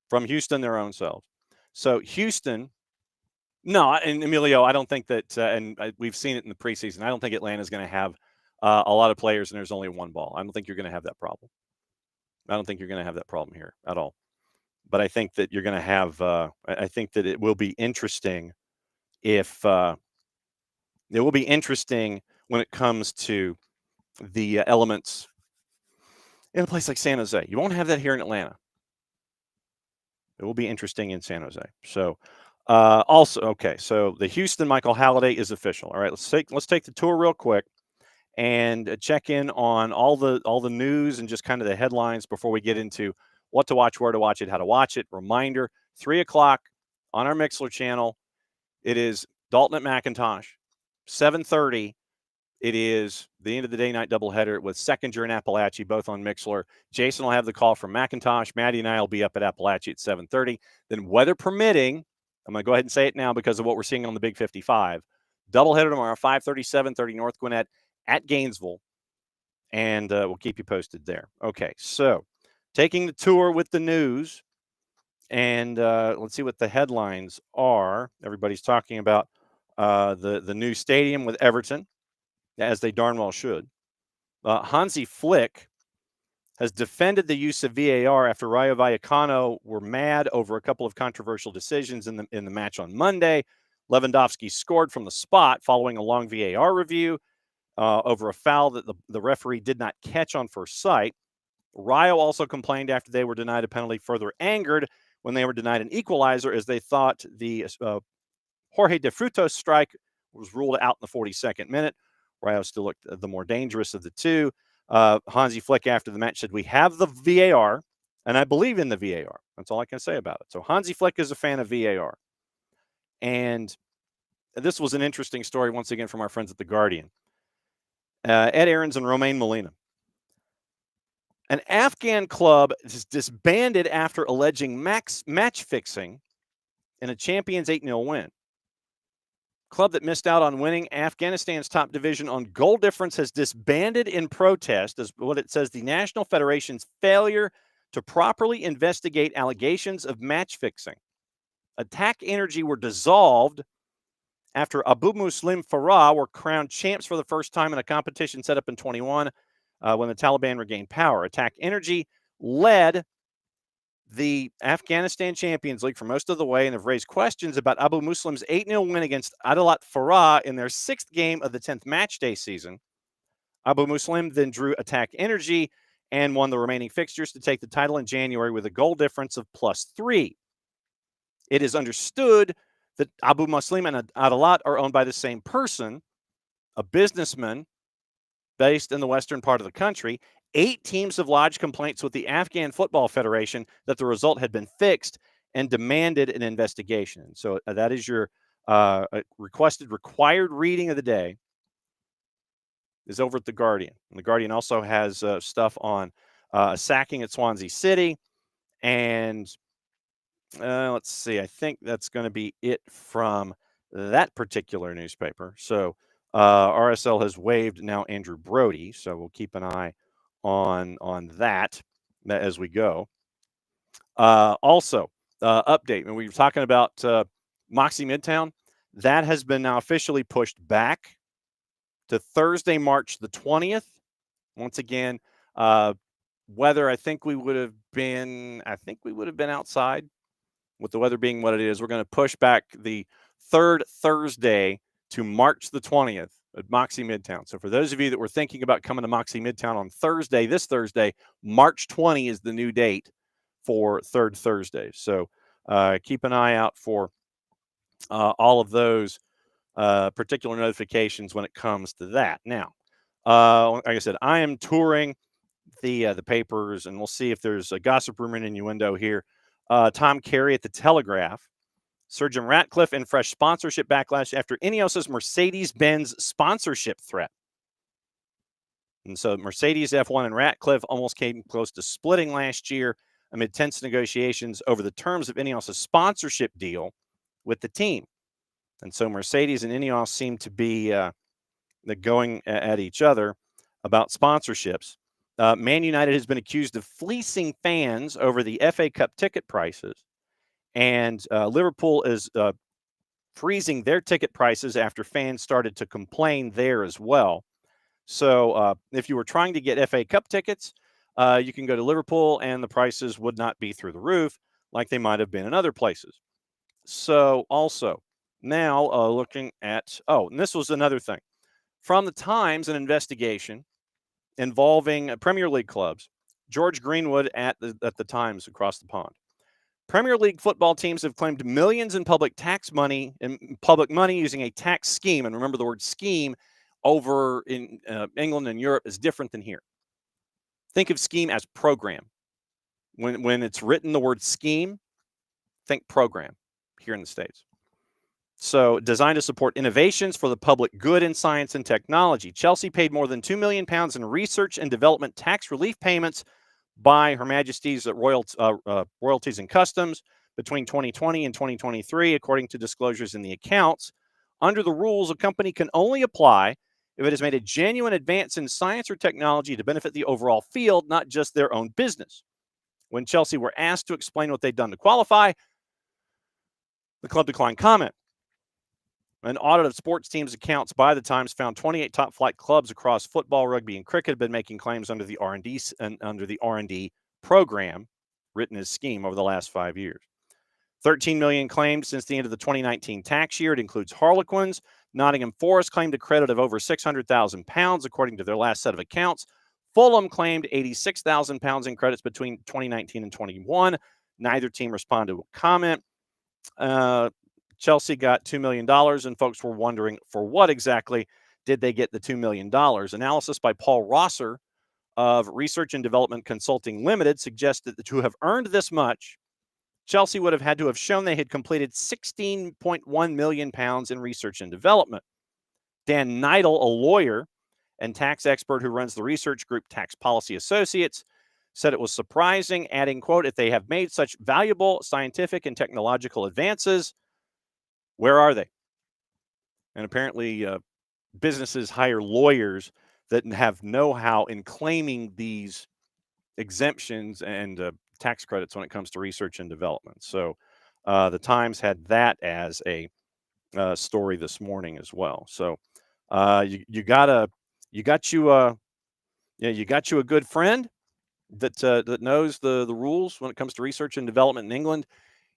from Houston, their own selves. So Houston, no, and Emilio, I don't think that, and we've seen it in the preseason. I don't think Atlanta's going to have a lot of players and there's only one ball. I don't think you're going to have that problem. I don't think you're going to have that problem here at all. But I think that you're going to have. I think that it will be interesting if it will be interesting when it comes to the elements in a place like San Jose. You won't have that here in Atlanta. It will be interesting in San Jose. So, also, okay. So the Houston Michael Halliday is official. All right, let's take the tour real quick and check in on all the news and just kind of the headlines before we get into what to watch, where to watch it, how to watch it. Reminder: 3 o'clock on our Mixler channel. It is Dalton at McIntosh. 7:30. It is the end of the day night doubleheader with Seconder and Appalachia, both on Mixler. Jason will have the call from McIntosh. Maddie and I will be up at Appalachia at 7:30. Then, weather permitting, I'm going to go ahead and say it now because of what we're seeing on the Big 55. Doubleheader tomorrow, 5:30, 7:30 North Gwinnett at Gainesville. And we'll keep you posted there. Okay, so taking the tour with the news. And let's see what the headlines are. Everybody's talking about the new stadium with Everton, as they darn well should. Hansi Flick has defended the use of VAR after Rayo Vallecano were mad over a couple of controversial decisions in the match on Monday. Lewandowski scored from the spot following a long VAR review over a foul that the referee did not catch on first sight. Rayo also complained after they were denied a penalty, further angered when they were denied an equalizer, as they thought the Jorge de Frutos strike was ruled out in the 42nd minute. Rayo still looked the more dangerous of the two. Hansi Flick after the match said, "We have the VAR, and I believe in the VAR." That's all I can say about it. So Hansi Flick is a fan of VAR. And this was an interesting story, once again, from our friends at The Guardian. Ed Aarons and Romain Molina. An Afghan club is disbanded after alleging match fixing in a Champions 8-0 win. Club that missed out on winning Afghanistan's top division on goal difference has disbanded in protest, as what it says, the National Federation's failure to properly investigate allegations of match fixing. Attack Energy were dissolved after Abu Muslim Farah were crowned champs for the first time in a competition set up in 21 when the Taliban regained power. Attack Energy led the Afghanistan Champions League for most of the way and have raised questions about Abu Muslim's 8-0 win against ATLUTD Farah in their 6th game of the 10th matchday season. Abu Muslim then drew Attack Energy and won the remaining fixtures to take the title in January with a goal difference of +3. It is understood that Abu Muslim and ATLUTD are owned by the same person, a businessman based in the western part of the country. 8 teams have lodged complaints with the Afghan Football Federation that the result had been fixed and demanded an investigation. So that is your required reading of the day is over at The Guardian. And The Guardian also has stuff on sacking at Swansea City. And let's see, I think that's going to be it from that particular newspaper. So RSL has waived now Andrew Brody. So we'll keep an eye on that as we go. Also, update, and we were talking about Moxie Midtown. That has been now officially pushed back to Thursday, March the 20th. Once again, weather, I think we would have been outside with the weather being what it is. We're going to push back the third Thursday to March the 20th at Moxie Midtown. So for those of you that were thinking about coming to Moxie Midtown on Thursday, this Thursday, March 20 is the new date for third Thursday. So keep an eye out for all of those particular notifications when it comes to that. Now, like I said, I am touring the papers, and we'll see if there's a gossip, rumor, and innuendo here. Tom Carey at the Telegraph. Surgeon Ratcliffe and fresh sponsorship backlash after Ineos's Mercedes-Benz sponsorship threat. And so Mercedes, F1, and Ratcliffe almost came close to splitting last year amid tense negotiations over the terms of Ineos's sponsorship deal with the team. And so Mercedes and Ineos seem to be going at each other about sponsorships. Man United has been accused of fleecing fans over the FA Cup ticket prices. And Liverpool is freezing their ticket prices after fans started to complain there as well. So if you were trying to get FA Cup tickets, you can go to Liverpool and the prices would not be through the roof like they might have been in other places. So also now looking at, and this was another thing. From the Times, an investigation involving Premier League clubs. George Greenwood at the Times across the pond. Premier League football teams have claimed millions in public money using a tax scheme. And remember, the word scheme over in England and Europe is different than here. Think of scheme as program. When it's written the word scheme, think program here in the States. So designed to support innovations for the public good in science and technology. Chelsea paid more than £2 million in research and development tax relief payments by Her Majesty's Royalties and Customs between 2020 and 2023, according to disclosures in the accounts. Under the rules, a company can only apply if it has made a genuine advance in science or technology to benefit the overall field, not just their own business. When Chelsea were asked to explain what they'd done to qualify, the club declined comment. An audit of sports teams' accounts by the Times found 28 top-flight clubs across football, rugby, and cricket have been making claims under the R&D program, written as scheme, over the last 5 years. 13 million claimed since the end of the 2019 tax year. It includes Harlequins. Nottingham Forest claimed a credit of over £600,000, according to their last set of accounts. Fulham claimed £86,000 in credits between 2019 and 21. Neither team responded with comment. Chelsea got $2 million, and folks were wondering for what exactly did they get the $2 million. Analysis by Paul Rosser of Research and Development Consulting Limited suggested that to have earned this much, Chelsea would have had to have shown they had completed £16.1 million in research and development. Dan Neidl, a lawyer and tax expert who runs the research group Tax Policy Associates, said it was surprising, adding, quote, if they have made such valuable scientific and technological advances, where are they? And apparently businesses hire lawyers that have know-how in claiming these exemptions and tax credits when it comes to research and development. So the Times had that as a story this morning as well. So you got you a good friend that knows the rules when it comes to research and development in England.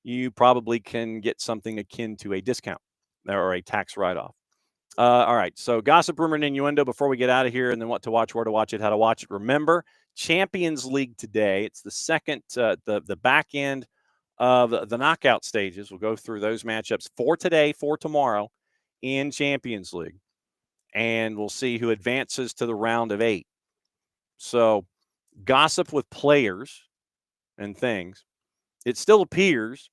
You probably can get something akin to a discount or a tax write-off. All right, so gossip, rumor, and innuendo before we get out of here, and then what to watch, where to watch it, how to watch it. Remember, Champions League today. It's the second, the back end of the knockout stages. We'll go through those matchups for today, for tomorrow in Champions League, and we'll see who advances to the round of 8. So gossip with players and things. It still appears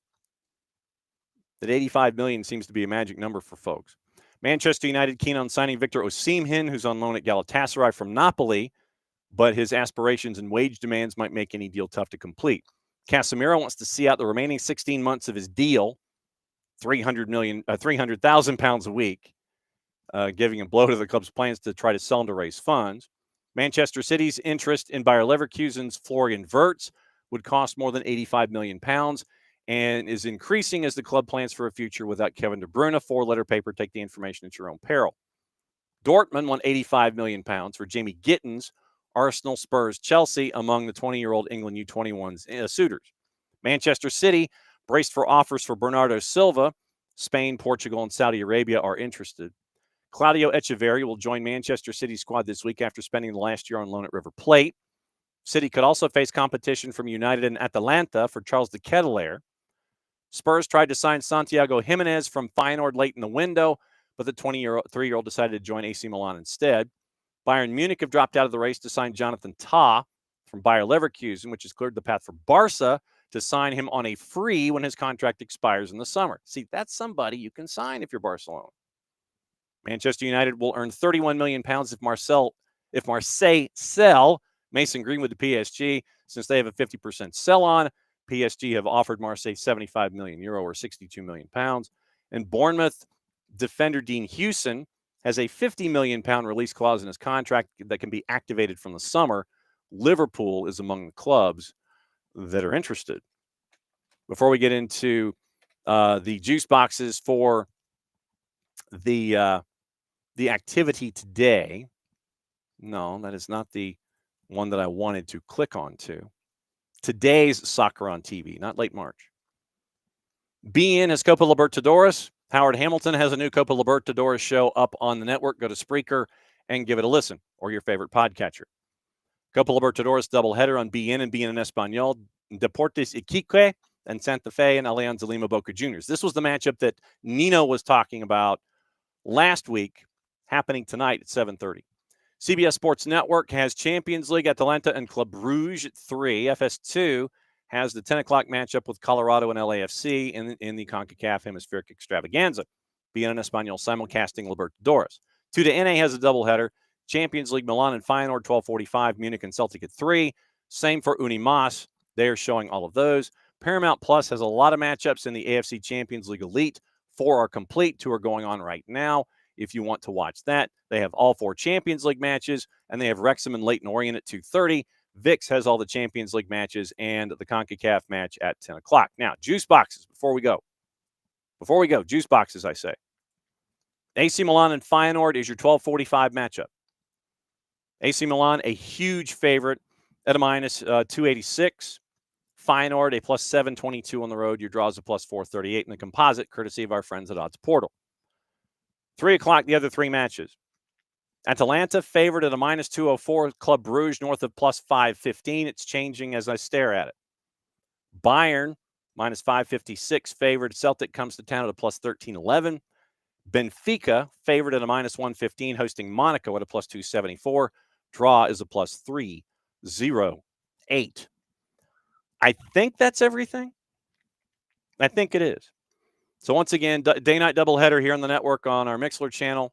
that 85 million seems to be a magic number for folks. Manchester United keen on signing Victor Osimhen, who's on loan at Galatasaray from Napoli, but his aspirations and wage demands might make any deal tough to complete. Casemiro wants to see out the remaining 16 months of his deal, £300,000 a week, giving a blow to the club's plans to try to sell him to raise funds. Manchester City's interest in Bayer Leverkusen's Florian Wirtz would cost more than £85 million and is increasing as the club plans for a future without Kevin De Bruyne. 4-letter paper, take the information at your own peril. Dortmund won £85 million for Jamie Gittins, Arsenal, Spurs, Chelsea among the 20-year-old England U21's suitors. Manchester City braced for offers for Bernardo Silva. Spain, Portugal, and Saudi Arabia are interested. Claudio Echeverri will join Manchester City's squad this week after spending the last year on loan at River Plate. City could also face competition from United and Atalanta for Charles de Ketelaere. Spurs tried to sign Santiago Jimenez from Feyenoord late in the window, but the 23-year-old decided to join AC Milan instead. Bayern Munich have dropped out of the race to sign Jonathan Tah from Bayer Leverkusen, which has cleared the path for Barca to sign him on a free when his contract expires in the summer. See, that's somebody you can sign if you're Barcelona. Manchester United will earn £31 million if Marseille sell Mason Greenwood to PSG. Since they have a 50% sell-on, PSG have offered Marseille €75 million or £62 million. And Bournemouth defender Dean Hewson has a £50 million release clause in his contract that can be activated from the summer. Liverpool is among the clubs that are interested. Before we get into the juice boxes for the activity today, no, that is not the one that I wanted to click on to. Today's Soccer on TV, not late March. beIN has Copa Libertadores. Howard Hamilton has a new Copa Libertadores show up on the network. Go to Spreaker and give it a listen, or your favorite podcatcher. Copa Libertadores doubleheader on beIN and beIN en Español. Deportes Iquique and Santa Fe and Alianza Lima Boca Juniors. This was the matchup that Nino was talking about last week, happening tonight at 7:30. CBS Sports Network has Champions League, Atalanta and Club Brugge at 3. FS2 has the 10 o'clock matchup with Colorado and LAFC in the CONCACAF Hemispheric Extravaganza. beIN en Español simulcasting Libertadores. 2 to NA has a doubleheader. Champions League, Milan and Feyenoord, 12:45. Munich and Celtic at 3. Same for Unimas. They are showing all of those. Paramount Plus has a lot of matchups in the AFC Champions League Elite. 4 are complete. 2 are going on right now. If you want to watch that, they have all 4 Champions League matches, and they have Wrexham and Leyton Orient at 2:30. VIX has all the Champions League matches and the CONCACAF match at 10 o'clock. Now, juice boxes before we go. Juice boxes, I say. AC Milan and Feyenoord is your 12:45 matchup. AC Milan, a huge favorite at a minus 286. Feyenoord, a plus 722 on the road. Your draw is a plus 438 in the composite, courtesy of our friends at Odds Portal. 3 o'clock, the other 3 matches. Atalanta favored at a minus 204. Club Brugge north of plus 515. It's changing as I stare at it. Bayern, minus 556 favored. Celtic comes to town at a plus 1311. Benfica favored at a minus 115, hosting Monaco at a plus 274. Draw is a plus 308. I think that's everything. I think it is. So once again, day-night doubleheader here on the network on our Mixler channel.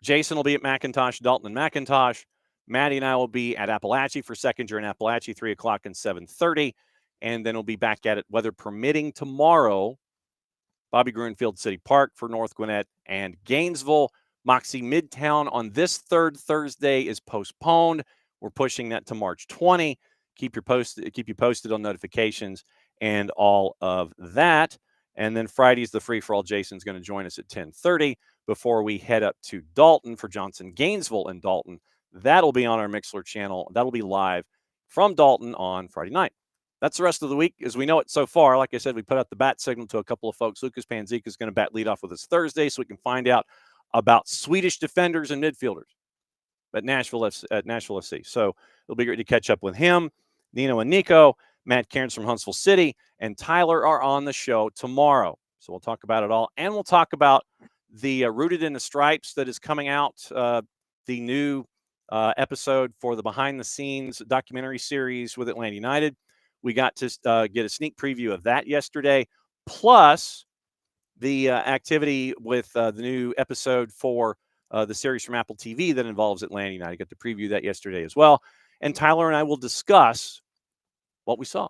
Jason will be at McIntosh, Dalton and McIntosh. Maddie and I will be at Appalachia for Seconder and Appalachia, 3 o'clock and 7:30. And then we'll be back at it, weather permitting, tomorrow. Bobby Grunfield City Park for North Gwinnett and Gainesville. Moxie Midtown on this third Thursday is postponed. We're pushing that to March 20. Keep you posted on notifications and all of that. And then Friday's the free-for-all. Jason's going to join us at 10:30 before we head up to Dalton for Johnson Gainesville and Dalton. That'll be on our Mixler channel. That'll be live from Dalton on Friday night. That's the rest of the week as we know it so far. Like I said, we put out the bat signal to a couple of folks. Lucas Panzica is going to bat lead off with us Thursday so we can find out about Swedish defenders and midfielders at Nashville FC. So it'll be great to catch up with him. Nino and Nico, Matt Cairns from Huntsville City, and Tyler are on the show tomorrow. So we'll talk about it all. And we'll talk about the Rooted in the Stripes that is coming out, the new episode for the behind-the-scenes documentary series with Atlanta United. We got to get a sneak preview of that yesterday. Plus, the activity with the new episode for the series from Apple TV that involves Atlanta United. I got to preview that yesterday as well. And Tyler and I will discuss what we saw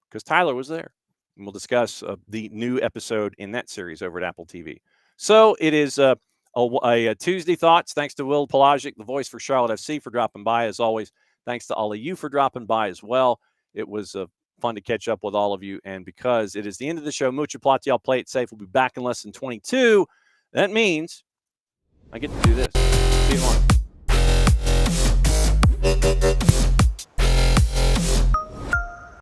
because Tyler was there. And we'll discuss the new episode in that series over at Apple TV. So it is a Tuesday Thoughts. Thanks to Will Palaszczuk, the voice for Charlotte FC, for dropping by as always. Thanks to all of you for dropping by as well. It was fun to catch up with all of you. And because it is the end of the show, Mucha Plati, I'll play it safe. We'll be back in less than 22. That means I get to do this. See you tomorrow.